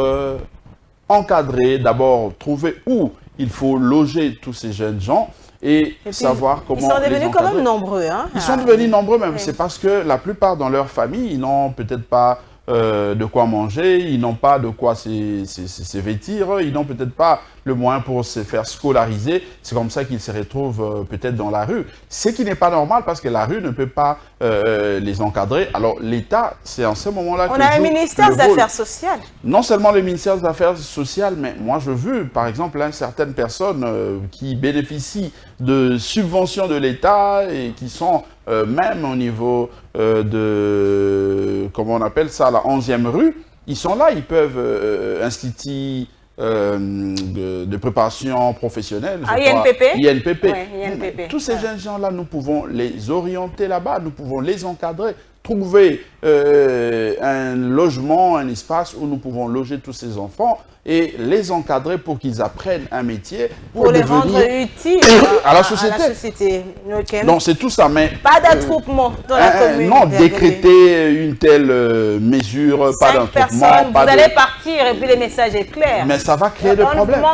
encadrer, d'abord trouver où il faut loger tous ces jeunes gens et savoir comment. Ils sont devenus quand même nombreux. Ils sont devenus nombreux même. Oui. C'est parce que la plupart dans leur famille, ils n'ont peut-être pas de quoi manger, ils n'ont pas de quoi se vêtir, ils n'ont peut-être pas le moyen pour se faire scolariser. C'est comme ça qu'ils se retrouvent peut-être dans la rue. Ce qui n'est pas normal parce que la rue ne peut pas les encadrer. Alors l'État, c'est en ce moment-là que on a un ministère des Affaires sociales. Non seulement le ministère des Affaires sociales, mais moi je veux par exemple certaines personnes qui bénéficient de subventions de l'État et qui sont même au niveau de, comment on appelle ça, la 11e rue, ils sont là, ils peuvent instituer de préparation professionnelle. INPP. INPP. Ouais, INPP. Tous ces jeunes gens-là, nous pouvons les orienter là-bas, nous pouvons les encadrer, trouver un logement, un espace où nous pouvons loger tous ces enfants et les encadrer pour qu'ils apprennent un métier pour les rendre utiles à la société. Okay. Donc c'est tout ça, mais pas d'attroupement dans la commune. Non, décréter une telle mesure, pas d'attroupement. Vous allez partir et puis le message est clair. Mais ça va créer des problèmes. On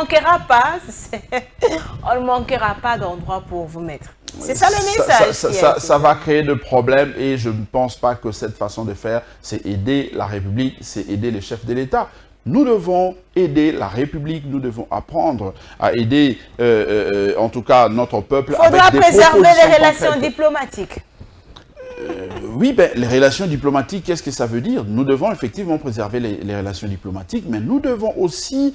ne manquera pas d'endroits pour vous mettre. C'est ça le message. Ça va créer de problèmes et je ne pense pas que cette façon de faire, c'est aider la République, c'est aider les chefs de l'État. Nous devons aider la République, nous devons apprendre à aider, en tout cas, notre peuple. Il faudra préserver les relations diplomatiques. Oui, ben, les relations diplomatiques, qu'est-ce que ça veut dire? Nous devons effectivement préserver les relations diplomatiques, mais nous devons aussi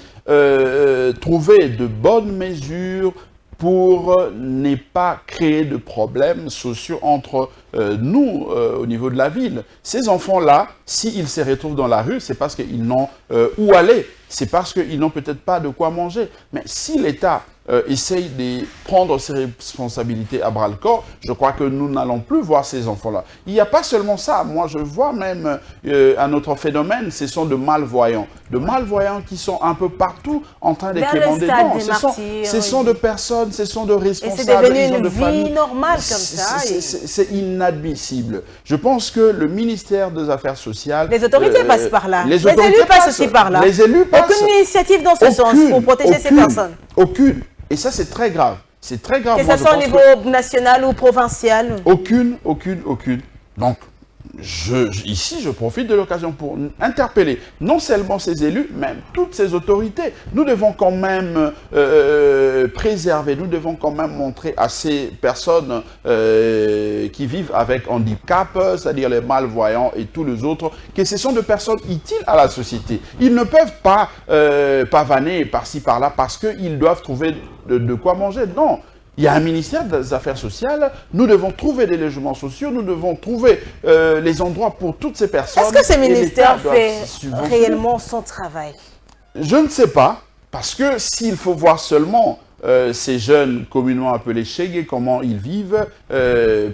trouver de bonnes mesures pour ne pas créer de problèmes sociaux entre nous au niveau de la ville. Ces enfants-là, s'ils se retrouvent dans la rue, c'est parce qu'ils n'ont où aller, c'est parce qu'ils n'ont peut-être pas de quoi manger. Mais si l'État essaye de prendre ses responsabilités à bras-le-corps, je crois que nous n'allons plus voir ces enfants-là. Il n'y a pas seulement ça, moi je vois même un autre phénomène, ce sont de malvoyants. De malvoyants qui sont un peu partout en train de quémander. Ce sont de personnes, ce sont de responsables. Et c'est devenu une vie normale comme ça. C'est inadmissible. Je pense que le ministère des Affaires sociales... Les autorités passent par là. Les élus passent aussi par là. Les élus passent. Aucune initiative dans ce sens pour protéger ces personnes. Aucune. Et ça, c'est très grave. C'est très grave. Que ce soit au niveau national ou provincial. Aucune. Donc, ici, je profite de l'occasion pour interpeller non seulement ces élus, mais toutes ces autorités. Nous devons quand même préserver, nous devons quand même montrer à ces personnes qui vivent avec handicap, c'est-à-dire les malvoyants et tous les autres, que ce sont des personnes utiles à la société. Ils ne peuvent pas pavaner par-ci, par-là, parce qu'ils doivent trouver de quoi manger. Non. Il y a un ministère des Affaires sociales, nous devons trouver des logements sociaux, nous devons trouver les endroits pour toutes ces personnes. Est-ce que ce ministère fait réellement son travail? Je ne sais pas, parce que s'il faut voir seulement ces jeunes communément appelés Chégué, comment ils vivent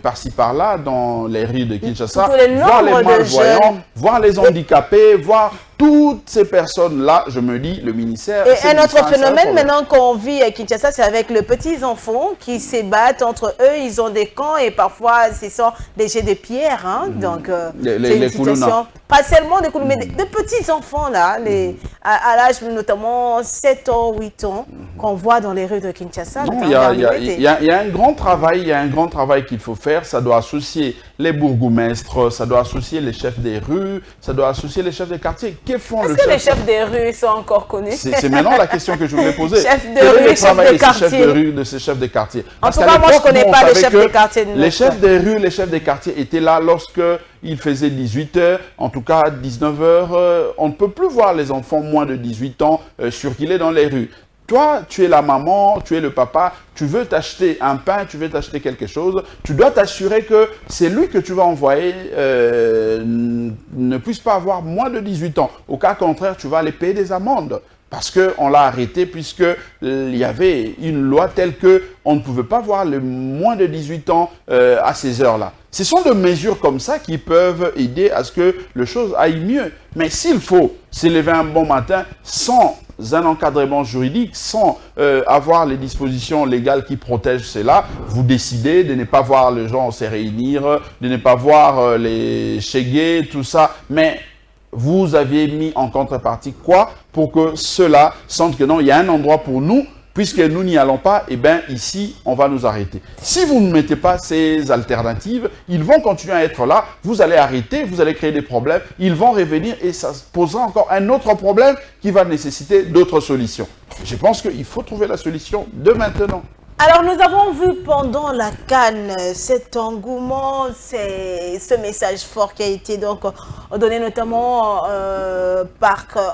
par-ci par-là dans les rues de Kinshasa, voir les malvoyants, voir les handicapés, voir toutes ces personnes-là, je me dis, le ministère... Et un autre phénomène maintenant qu'on vit à Kinshasa, c'est avec les petits-enfants qui se battent entre eux, ils ont des camps et parfois ce sont des jets de pierre. Donc, c'est une situation... Pas seulement des Koulouna, mais de petits-enfants là, à l'âge notamment 7 ans, 8 ans, qu'on voit dans les rues de Kinshasa. Il y a un grand travail, qu'il faut faire. Ça doit associer les bourgmestres, ça doit associer les chefs des rues, ça doit associer les chefs des quartiers. Est-ce que les chefs des rues sont encore connus? C'est maintenant la question que je voulais poser. Chefs de rue, chefs de quartier. De ces chefs de quartier. En tout cas, moi, je ne connais pas les chefs de quartier. Les chefs des rues, les chefs des quartiers étaient là lorsque il faisait 18 h, en tout cas 19 h. On ne peut plus voir les enfants moins de 18 ans circuler dans les rues. Toi, tu es la maman, tu es le papa, tu veux t'acheter un pain, tu veux t'acheter quelque chose, tu dois t'assurer que c'est lui que tu vas envoyer ne puisse pas avoir moins de 18 ans. Au cas contraire, tu vas aller payer des amendes. Parce qu'on l'a arrêté puisqu'il y avait une loi telle qu'on ne pouvait pas voir le moins de 18 ans à ces heures-là. Ce sont des mesures comme ça qui peuvent aider à ce que les choses aillent mieux. Mais s'il faut s'élever un bon matin sans un encadrement juridique, sans avoir les dispositions légales qui protègent cela, vous décidez de ne pas voir les gens se réunir, de ne pas voir les chégués, tout ça. Mais vous aviez mis en contrepartie quoi pour que ceux-là sentent que non, il y a un endroit pour nous, puisque nous n'y allons pas, et bien ici, on va nous arrêter. Si vous ne mettez pas ces alternatives, ils vont continuer à être là, vous allez arrêter, vous allez créer des problèmes, ils vont revenir et ça posera encore un autre problème qui va nécessiter d'autres solutions. Je pense qu'il faut trouver la solution de maintenant. Alors, nous avons vu pendant la CAN cet engouement, ce message fort qui a été donc donné notamment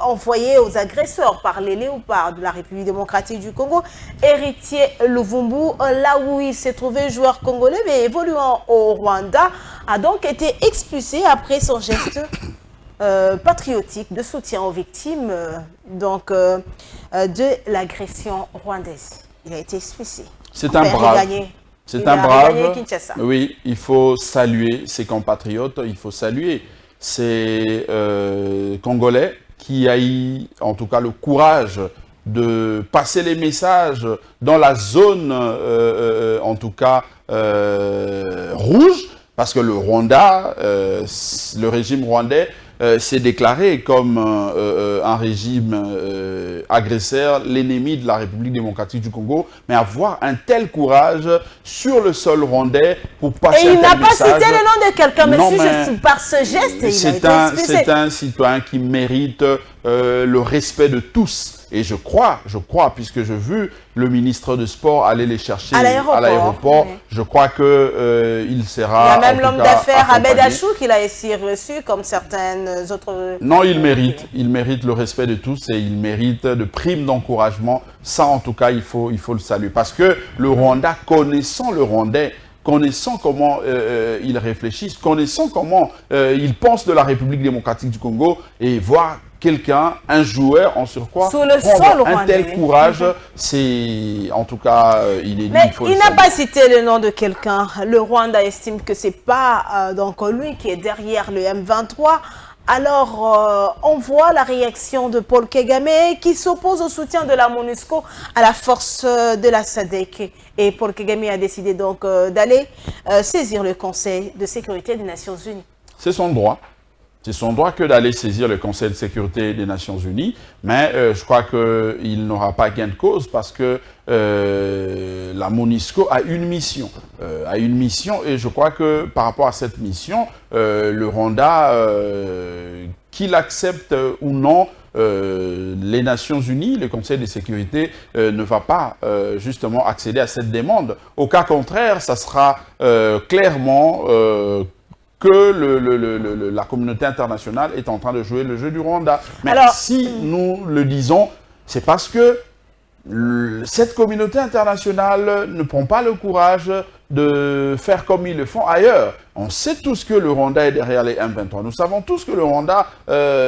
envoyé aux agresseurs par les léopards de la République démocratique du Congo. Héritier Luvumbu, là où il s'est trouvé joueur congolais mais évoluant au Rwanda, a donc été expulsé après son geste patriotique de soutien aux victimes de l'agression rwandaise. Il a été expulsé. C'est un brave. C'est un brave. Oui, il faut saluer ses compatriotes, il faut saluer ces Congolais qui a eu, en tout cas, le courage de passer les messages dans la zone, en tout cas, rouge, parce que le Rwanda, le régime rwandais, s'est déclaré comme un régime agresseur, l'ennemi de la République démocratique du Congo, mais avoir un tel courage sur le sol rwandais pour passer un tel message. Et il n'a pas cité le nom de quelqu'un, mais par ce geste, il a été expulsé. C'est un citoyen qui mérite le respect de tous. Et je crois, puisque j'ai vu le ministre de Sport aller les chercher à l'aéroport, oui. Je crois qu'il sera. Il y a même l'homme d'affaires Abed Achou qu'il a aussi reçu, comme certaines autres. Non, il mérite le respect de tous et il mérite de primes d'encouragement. Ça, en tout cas, il faut le saluer. Parce que le Rwanda, connaissant le Rwandais, connaissant comment ils réfléchissent, connaissant comment ils pensent de la République démocratique du Congo et voir quelqu'un, un joueur en surcroît, prendre un tel courage, c'est en tout cas, il est dit. Mais il n'a pas cité le nom de quelqu'un. Le Rwanda estime que ce n'est pas donc lui qui est derrière le M23. Alors, on voit la réaction de Paul Kagame qui s'oppose au soutien de la MONUSCO à la force de la SADC. Et Paul Kagame a décidé donc d'aller saisir le Conseil de sécurité des Nations Unies. C'est son droit. C'est son droit que d'aller saisir le Conseil de sécurité des Nations Unies, mais je crois qu'il n'aura pas gain de cause parce que la MONUSCO a une mission. Et je crois que par rapport à cette mission, le Rwanda, qu'il accepte ou non, les Nations Unies, le Conseil de sécurité ne va pas justement accéder à cette demande. Au cas contraire, ça sera clairement que la communauté internationale est en train de jouer le jeu du Rwanda. Mais alors, si nous le disons, c'est parce que cette communauté internationale ne prend pas le courage de faire comme ils le font ailleurs. On sait tous que le Rwanda est derrière les M23. Nous savons tous que le Rwanda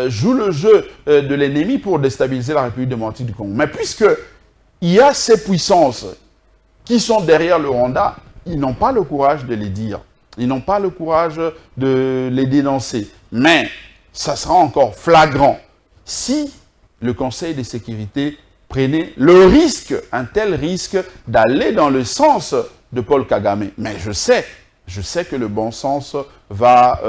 joue le jeu de l'ennemi pour déstabiliser la République démocratique du Congo. Mais puisqu'il y a ces puissances qui sont derrière le Rwanda, ils n'ont pas le courage de les dire. Ils n'ont pas le courage de les dénoncer. Mais ça sera encore flagrant si le Conseil de sécurité prenait le risque, un tel risque, d'aller dans le sens de Paul Kagame. Mais je sais que le bon sens va,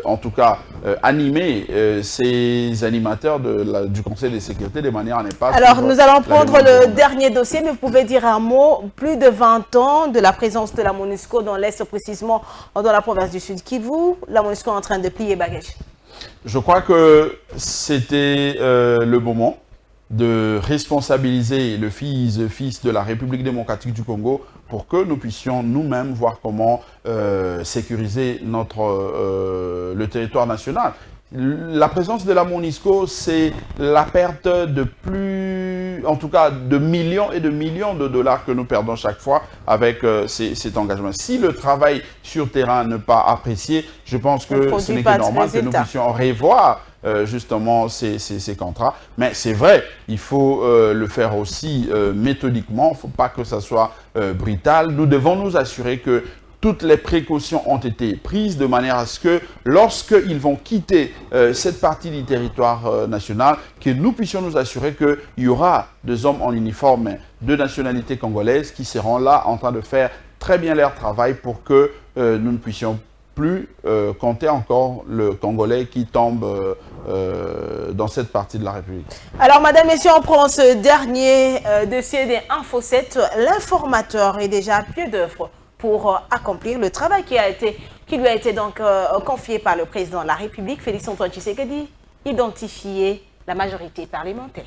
en tout cas, animer ces animateurs du Conseil de sécurité de manière à ne pas... Alors, nous allons prendre le dernier dossier, mais vous pouvez dire un mot. Plus de 20 ans de la présence de la MONUSCO dans l'Est, précisément dans la province du Sud Kivu. La MONUSCO est en train de plier bagages. Je crois que c'était le moment de responsabiliser le fils de la République démocratique du Congo pour que nous puissions nous-mêmes voir comment sécuriser le territoire national. La présence de la MONUSCO, c'est la perte de plus plus, en tout cas, de millions et de millions de dollars que nous perdons chaque fois avec cet engagement. Si le travail sur terrain n'est pas apprécié, je pense que ce n'est que normal que nous puissions revoir justement ces contrats. Mais c'est vrai, il faut le faire aussi méthodiquement, il ne faut pas que ça soit brutal. Nous devons nous assurer que toutes les précautions ont été prises de manière à ce que lorsqu'ils vont quitter cette partie du territoire national, que nous puissions nous assurer qu'il y aura des hommes en uniforme de nationalité congolaise qui seront là en train de faire très bien leur travail pour que nous ne puissions plus compter encore le Congolais qui tombe dans cette partie de la République. Alors, madame, messieurs, on prend ce dernier dossier des Info 7. L'informateur est déjà à pied d'œuvre pour accomplir le travail qui lui a été donc confié par le président de la République, Félix-Antoine Tshisekedi, identifier la majorité parlementaire.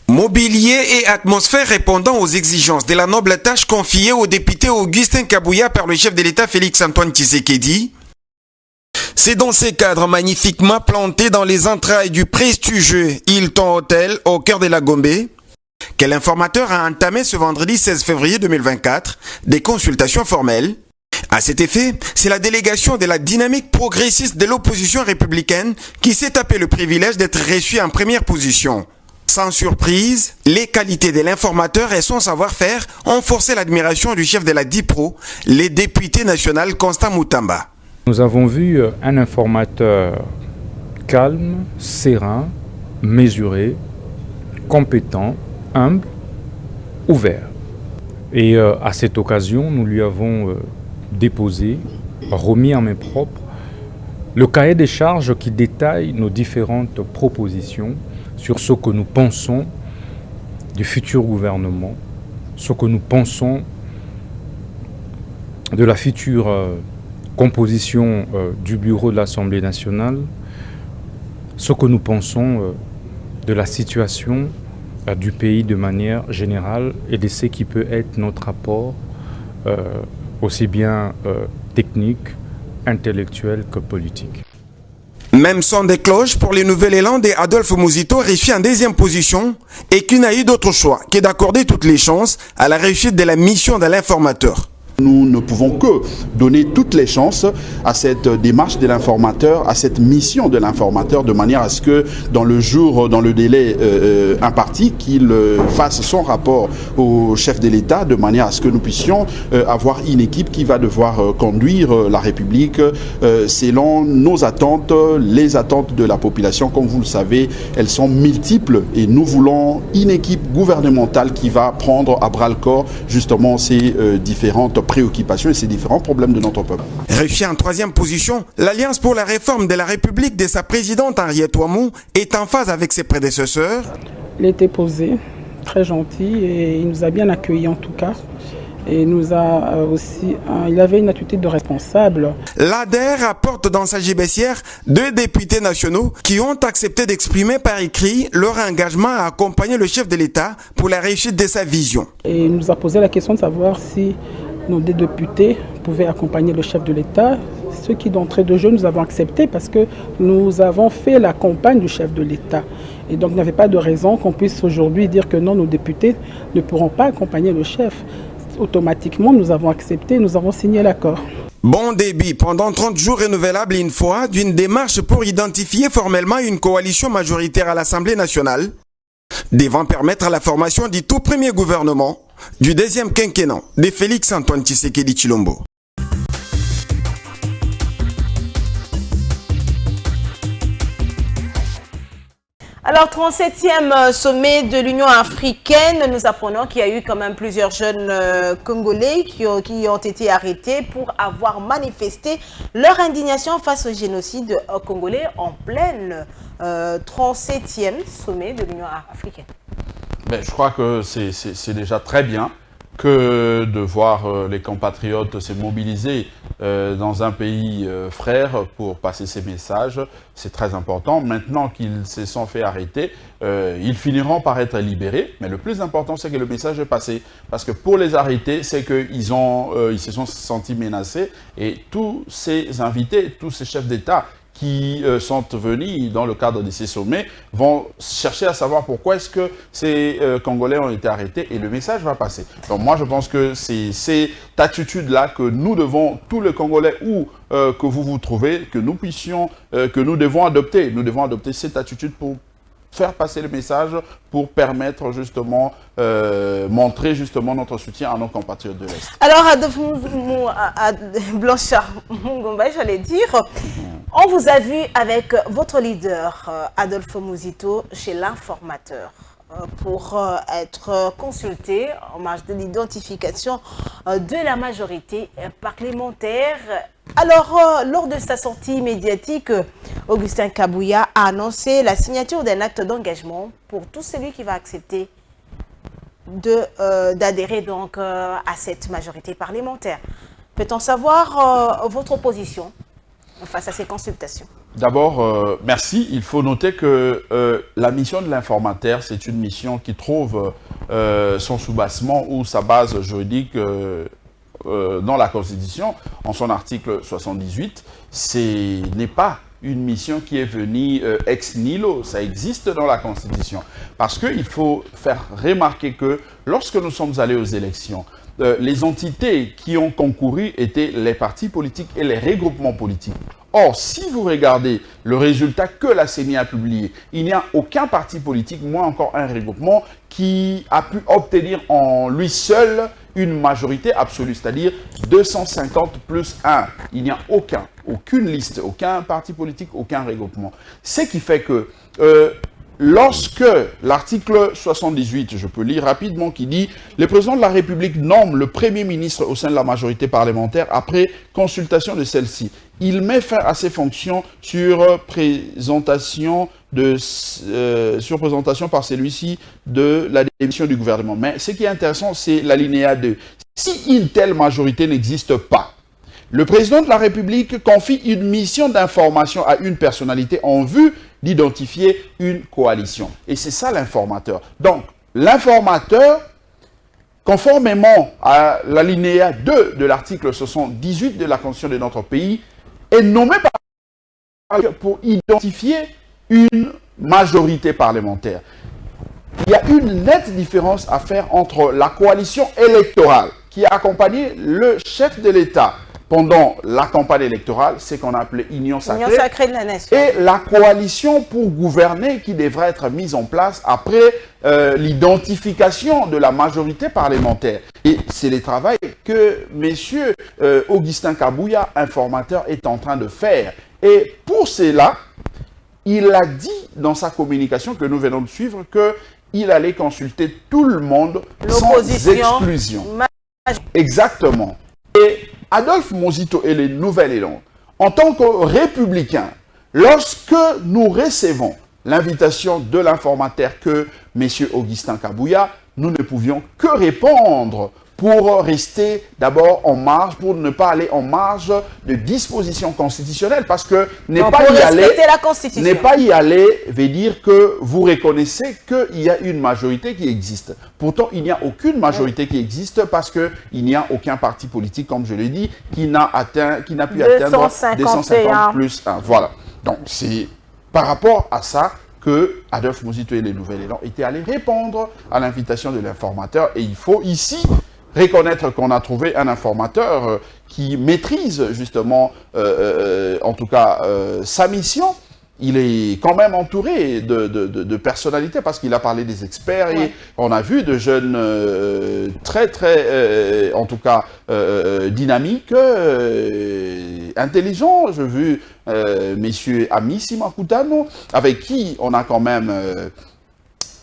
Mobilier et atmosphère répondant aux exigences de la noble tâche confiée au député Augustin Kabouya par le chef de l'État Félix-Antoine Tshisekedi. C'est dans ces cadres magnifiquement plantés dans les entrailles du prestigieux Hilton Hotel au cœur de la Gombe que l'informateur a entamé ce vendredi 16 février 2024 des consultations formelles. À cet effet, c'est la délégation de la dynamique progressiste de l'opposition républicaine qui s'est tapé le privilège d'être reçue en première position. Sans surprise, les qualités de l'informateur et son savoir-faire ont forcé l'admiration du chef de la DIPRO, le député national Constant Moutamba. Nous avons vu un informateur calme, serein, mesuré, compétent, humble, ouvert. Et à cette occasion, nous lui avons déposé, remis en main propre, le cahier des charges qui détaille nos différentes propositions sur ce que nous pensons du futur gouvernement, ce que nous pensons de la future composition du bureau de l'Assemblée nationale, ce que nous pensons de la situation du pays de manière générale et de ce qui peut être notre apport aussi bien technique, intellectuel que politique. Même son des cloches pour les nouvel élan d'Adolphe Mouzito, réussi en deuxième position et qui n'a eu d'autre choix que d'accorder toutes les chances à la réussite de la mission de l'informateur. Nous ne pouvons que donner toutes les chances à cette démarche de l'informateur, à cette mission de l'informateur, de manière à ce que dans le jour, dans le délai imparti, qu'il fasse son rapport au chef de l'État, de manière à ce que nous puissions avoir une équipe qui va devoir conduire la République selon nos attentes, les attentes de la population. Comme vous le savez, elles sont multiples et nous voulons une équipe gouvernementale qui va prendre à bras-le-corps justement ces différentes préoccupations et ces différents problèmes de notre peuple. Réussi en troisième position, l'Alliance pour la réforme de la République de sa présidente Henriette Ouamou est en phase avec ses prédécesseurs. Il était posé, très gentil et il nous a bien accueillis en tout cas. Et nous a aussi, il avait une attitude de responsable. L'ADER apporte dans sa gibecière 2 députés nationaux qui ont accepté d'exprimer par écrit leur engagement à accompagner le chef de l'État pour la réussite de sa vision. Et il nous a posé la question de savoir si nos 2 députés pouvaient accompagner le chef de l'État. Ce qui d'entrée de jeu nous avons accepté parce que nous avons fait la campagne du chef de l'État. Et donc il n'y avait pas de raison qu'on puisse aujourd'hui dire que non, nos députés ne pourront pas accompagner le chef. Automatiquement, nous avons accepté, nous avons signé l'accord. Bon début pendant 30 jours renouvelable une fois d'une démarche pour identifier formellement une coalition majoritaire à l'Assemblée nationale, devant permettre la formation du tout premier gouvernement du deuxième quinquennat de Félix-Antoine Tshisekedi Tshilombo. Alors, 37e sommet de l'Union africaine, nous apprenons qu'il y a eu quand même plusieurs jeunes Congolais qui ont été arrêtés pour avoir manifesté leur indignation face au génocide congolais en pleine 37e sommet de l'Union africaine. Ben, je crois que c'est déjà très bien que de voir les compatriotes se mobiliser dans un pays frère pour passer ces messages. C'est très important. Maintenant qu'ils se sont fait arrêter, ils finiront par être libérés. Mais le plus important, c'est que le message est passé. Parce que pour les arrêter, c'est qu'ils se sont sentis menacés. Et tous ces invités, tous ces chefs d'État qui sont venus dans le cadre de ces sommets vont chercher à savoir pourquoi est-ce que ces Congolais ont été arrêtés et le message va passer. Donc moi je pense que c'est cette attitude-là que nous devons, tous les Congolais où que vous vous trouvez, que nous puissions, que nous devons adopter. Nous devons adopter cette attitude pour faire passer le message, pour permettre justement, montrer justement notre soutien à nos compatriotes de l'Est. Alors, Blanchard Mungomba, j'allais dire, on vous a vu avec votre leader, Adolphe Muzito, chez l'informateur, pour être consulté en marge de l'identification de la majorité parlementaire. Alors, lors de sa sortie médiatique, Augustin Kabouya a annoncé la signature d'un acte d'engagement pour tout celui qui va accepter d'adhérer donc à cette majorité parlementaire. Peut-on savoir votre position face à ces consultations? D'abord, merci. Il faut noter que la mission de l'informateur, c'est une mission qui trouve son soubassement ou sa base juridique dans la Constitution, en son article 78. Ce n'est pas une mission qui est venue ex nihilo, ça existe dans la Constitution. Parce qu'il faut faire remarquer que lorsque nous sommes allés aux élections, les entités qui ont concouru étaient les partis politiques et les regroupements politiques. Or, si vous regardez le résultat que la CENI a publié, il n'y a aucun parti politique, moins encore un regroupement, qui a pu obtenir en lui seul une majorité absolue, c'est-à-dire 250 plus 1. Il n'y a aucune liste, aucun parti politique, aucun regroupement. Ce qui fait que lorsque l'article 78, je peux lire rapidement, qui dit « Le président de la République nomme le Premier ministre au sein de la majorité parlementaire après consultation de celle-ci. Il met fin à ses fonctions sur présentation par celui-ci de la démission du gouvernement. » Mais ce qui est intéressant, c'est l'alinéa 2. Si une telle majorité n'existe pas, le président de la République confie une mission d'information à une personnalité en vue d'identifier une coalition. Et c'est ça l'informateur. Donc, l'informateur, conformément à l'alinéa 2 de l'article 78 de la Constitution de notre pays, est nommé pour identifier une majorité parlementaire. Il y a une nette différence à faire entre la coalition électorale qui a accompagné le chef de l'État pendant la campagne électorale, c'est qu'on a appelé Union sacrée de la nation, et la coalition pour gouverner qui devrait être mise en place après l'identification de la majorité parlementaire. Et c'est le travail que M. Augustin Kabouya, informateur, est en train de faire. Et pour cela, il a dit dans sa communication que nous venons de suivre qu'il allait consulter tout le monde sans exclusion. Exactement. Et Adolphe Muzito et les Nouvelles Élan, en tant que républicains, lorsque nous recevons l'invitation de l'informateur que M. Augustin Kabouya, nous ne pouvions que répondre pour rester d'abord en marge, pour ne pas aller en marge de dispositions constitutionnelles, parce que n'est pas y aller veut dire que vous reconnaissez qu'il y a une majorité qui existe. Pourtant, il n'y a aucune majorité qui existe parce qu'il n'y a aucun parti politique, comme je l'ai dit, qui n'a pu atteindre 250 plus 1. Voilà. Donc, c'est par rapport à ça que Adolphe Muzito et les Nouvelles Élan étaient allés répondre à l'invitation de l'informateur. Et il faut ici reconnaître qu'on a trouvé un informateur qui maîtrise justement, en tout cas, sa mission. Il est quand même entouré de personnalités parce qu'il a parlé des experts et on a vu de jeunes très, en tout cas, dynamiques, intelligents. J'ai vu messieurs Amissi Makutano, avec qui on a quand même...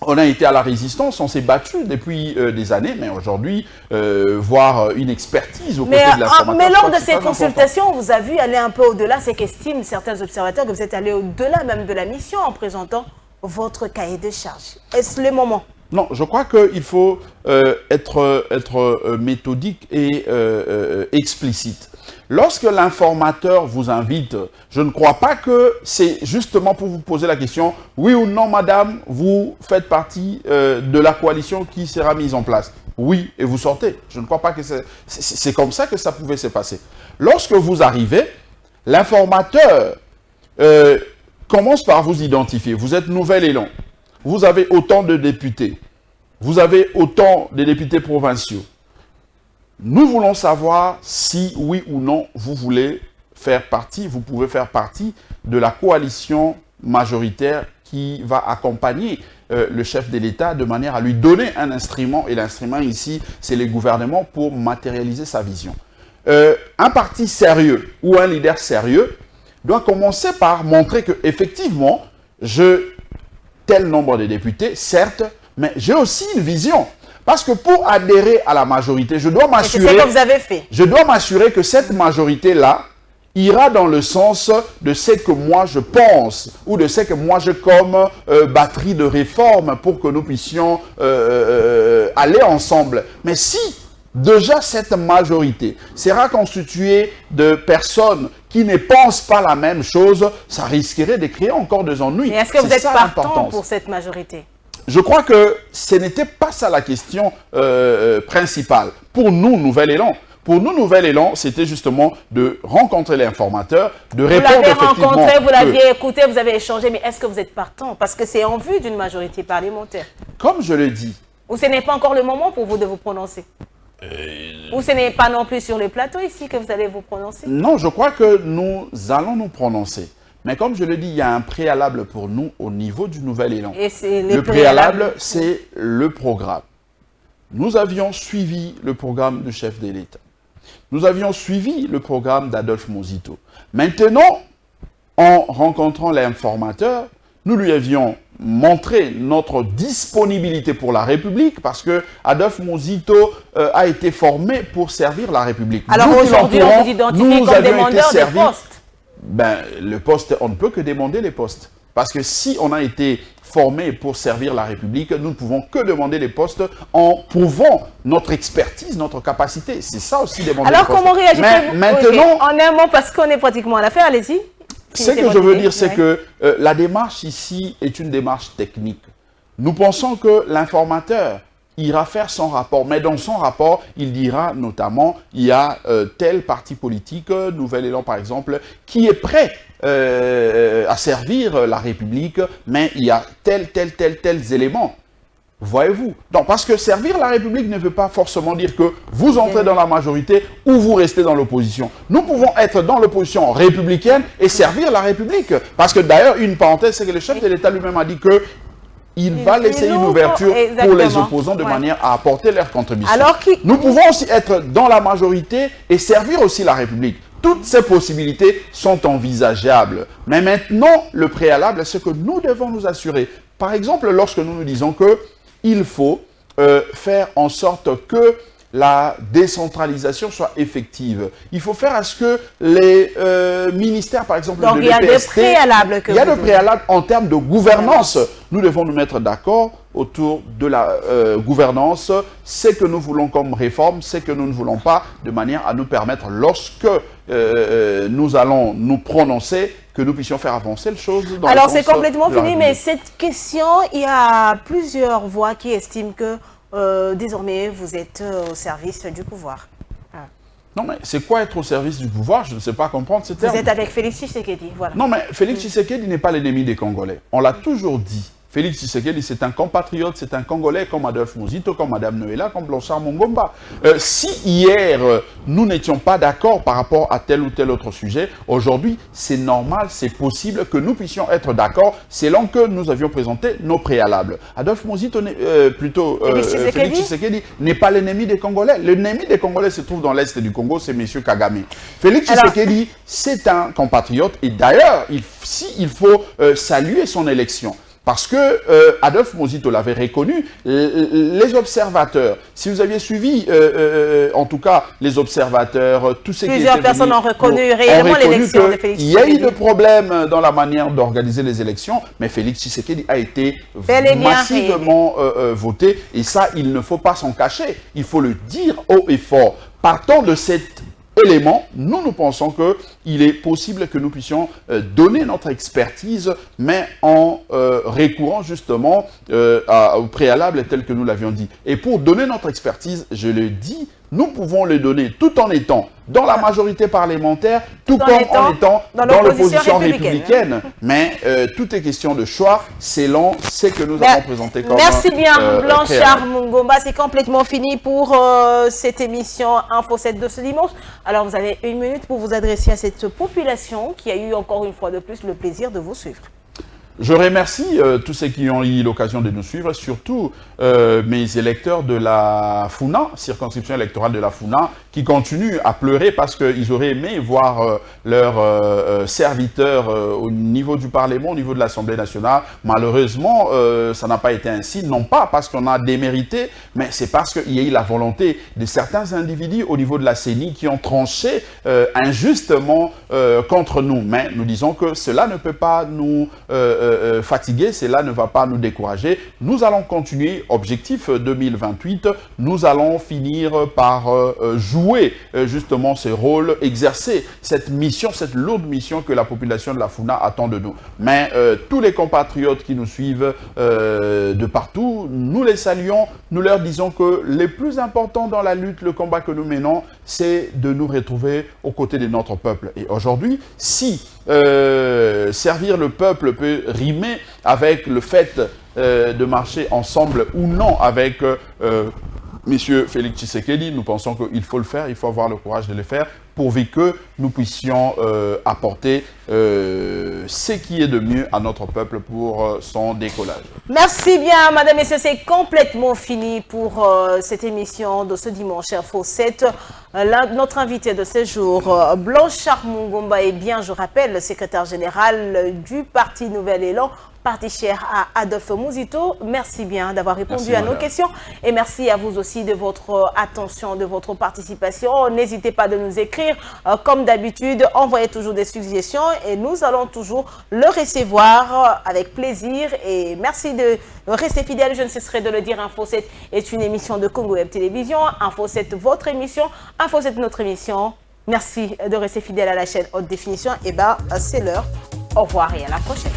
on a été à la résistance, on s'est battu depuis des années, mais aujourd'hui, voir une expertise aux côtés de l'informateur... Mais lors de ces consultations, on vous a vu aller un peu au-delà, c'est qu'estiment certains observateurs que vous êtes allé au-delà même de la mission en présentant votre cahier de charges. Est-ce le moment? Non, je crois qu'il faut être méthodique et explicite. Lorsque l'informateur vous invite, je ne crois pas que c'est justement pour vous poser la question, oui ou non madame, vous faites partie de la coalition qui sera mise en place. Oui, et vous sortez. Je ne crois pas que c'est comme ça que ça pouvait se passer. Lorsque vous arrivez, l'informateur commence par vous identifier. Vous êtes Nouvel Élan. Vous avez autant de députés. Vous avez autant de députés provinciaux. Nous voulons savoir si, oui ou non, vous voulez faire partie, vous pouvez faire partie de la coalition majoritaire qui va accompagner le chef de l'État de manière à lui donner un instrument. Et l'instrument ici, c'est les gouvernements pour matérialiser sa vision. Un parti sérieux ou un leader sérieux doit commencer par montrer qu'effectivement, tel nombre de députés, certes, mais j'ai aussi une vision. Parce que pour adhérer à la majorité, je dois m'assurer... C'est ce que vous avez fait. Je dois m'assurer que cette majorité-là ira dans le sens de ce que moi je pense ou de ce que moi je comme batterie de réforme pour que nous puissions aller ensemble. Mais si déjà cette majorité sera constituée de personnes qui ne pensent pas la même chose, ça risquerait de créer encore des ennuis. Mais est-ce que vous êtes partant pour cette majorité ? Je crois que ce n'était pas ça la question principale. Pour nous, Nouvel Élan, c'était justement de rencontrer l'informateur, de répondre effectivement... Vous l'avez rencontré, vous l'aviez écouté, vous avez échangé, mais est-ce que vous êtes partant? Parce que c'est en vue d'une majorité parlementaire. Comme je le dis. Ou ce n'est pas encore le moment pour vous de vous prononcer? Ou ce n'est pas non plus sur le plateau ici que vous allez vous prononcer? Non, je crois que nous allons nous prononcer. Mais comme je le dis, il y a un préalable pour nous au niveau du Nouvel Élan. Et le préalable, c'est le programme. Nous avions suivi le programme du chef de l'État. Nous avions suivi le programme d'Adolphe Mosito. Maintenant, en rencontrant l'informateur, nous lui avions montré notre disponibilité pour la République parce que Adolphe Mosito a été formé pour servir la République. Alors aujourd'hui, on vous identifie comme demandeur de poste. Ben, le poste, on ne peut que demander les postes. Parce que si on a été formé pour servir la République, nous ne pouvons que demander les postes en prouvant notre expertise, notre capacité. C'est ça aussi demander les postes. Alors comment réagissez-vous maintenant, en un mot, parce qu'on est pratiquement à la fin, allez-y. Ce que je veux dire, c'est que la démarche ici est une démarche technique. Nous pensons que l'informateur ira faire son rapport, mais dans son rapport, il dira notamment, il y a tel parti politique, Nouvel Élan par exemple, qui est prêt à servir la République, mais il y a tels éléments. Voyez-vous? Donc, parce que servir la République ne veut pas forcément dire que vous entrez dans la majorité ou vous restez dans l'opposition. Nous pouvons être dans l'opposition républicaine et servir la République. Parce que d'ailleurs, une parenthèse, c'est que le chef de l'État lui-même a dit que il va laisser une ouverture pour les opposants de manière à apporter leur contribution. Nous pouvons aussi être dans la majorité et servir aussi la République. Toutes ces possibilités sont envisageables. Mais maintenant, le préalable, c'est que nous devons nous assurer. Par exemple, lorsque nous disons qu'il faut faire en sorte que la décentralisation soit effective. Il faut faire à ce que les ministères, par exemple, donc, de il y a des préalables. Il y a des préalables en termes de gouvernance. Nous devons nous mettre d'accord autour de la gouvernance, ce que nous voulons comme réforme, ce que nous ne voulons pas, de manière à nous permettre, lorsque nous allons nous prononcer, que nous puissions faire avancer les choses. Alors, c'est complètement fini, mais cette question, il y a plusieurs voix qui estiment que désormais, vous êtes au service du pouvoir. Non, mais c'est quoi être au service du pouvoir? Je ne sais pas comprendre ce terme. Vous êtes avec Félix Tshisekedi, voilà. Non, mais Félix Tshisekedi n'est pas l'ennemi des Congolais. On l'a toujours dit. Félix Tshisekedi, c'est un compatriote, c'est un Congolais comme Adolphe Mosito, comme Madame Noëlla, comme Blanchard Mongomba. Si hier, nous n'étions pas d'accord par rapport à tel ou tel autre sujet, aujourd'hui, c'est normal, c'est possible que nous puissions être d'accord selon que nous avions présenté nos préalables. Adolphe Mosito, Félix Tshisekedi n'est pas l'ennemi des Congolais. L'ennemi des Congolais se trouve dans l'Est du Congo, c'est M. Kagame. Félix Tshisekedi, c'est un compatriote et d'ailleurs, il faut saluer son élection. Parce que Adolphe Mozito l'avait reconnu, les observateurs, si vous aviez suivi, en tout cas, les observateurs, tous ces plusieurs personnes ont reconnu réellement l'élection de Félix Tshisekedi. Il y a eu des problèmes dans la manière d'organiser les élections, mais Félix Tshisekedi a été massivement voté, et ça, il ne faut pas s'en cacher, il faut le dire haut et fort. Partant de cet élément, nous pensons qu'il est possible que nous puissions donner notre expertise, mais en recourant justement au préalable tel que nous l'avions dit. Et pour donner notre expertise, je le dis, nous pouvons le donner tout en étant dans la majorité parlementaire, tout comme en étant dans l'opposition républicaine. Mais tout est question de choix selon ce que nous avons présenté comme merci bien, Blanchard Mungomba. C'est complètement fini pour cette émission Info 7 de ce dimanche. Alors, vous avez 1 minute pour vous adresser à cette population qui a eu encore une fois de plus le plaisir de vous suivre. Je remercie tous ceux qui ont eu l'occasion de nous suivre, surtout mes électeurs de la Funa, circonscription électorale de la Funa, qui continuent à pleurer parce qu'ils auraient aimé voir leurs serviteurs au niveau du Parlement, au niveau de l'Assemblée nationale. Malheureusement, ça n'a pas été ainsi, non pas parce qu'on a démérité, mais c'est parce qu'il y a eu la volonté de certains individus au niveau de la CENI qui ont tranché injustement contre nous. Mais nous disons que cela ne peut pas nous fatiguer, cela ne va pas nous décourager. Nous allons continuer, objectif 2028, nous allons finir par jouer justement ce rôle, exercer cette mission, cette lourde mission que la population de la Funa attend de nous. Mais tous les compatriotes qui nous suivent de partout, nous les saluons, nous leur disons que le plus important dans la lutte, le combat que nous menons, c'est de nous retrouver aux côtés de notre peuple. Et aujourd'hui, si servir le peuple peut rimer avec le fait de marcher ensemble ou non avec Monsieur Félix Tshisekedi, nous pensons qu'il faut le faire, il faut avoir le courage de le faire, pourvu que nous puissions apporter ce qui est de mieux à notre peuple pour son décollage. Merci bien, Madame, Messieurs, c'est complètement fini pour cette émission de ce dimanche Info 7. Notre invité de ce jour, Blanchard Mungomba, est bien, je rappelle, le secrétaire général du Parti Nouvel Élan, parti cher à Adolphe Mozito. Merci bien d'avoir répondu à nos questions et merci à vous aussi de votre attention, de votre participation. N'hésitez pas de nous écrire. Comme d'habitude, envoyez toujours des suggestions et nous allons toujours le recevoir avec plaisir. Et merci de rester fidèle. Je ne cesserai de le dire, Info 7 est une émission de Congo Web Télévision. Info 7, votre émission. Info 7, notre émission. Merci de rester fidèle à la chaîne Haute Définition. Et bien, c'est l'heure. Au revoir et à la prochaine.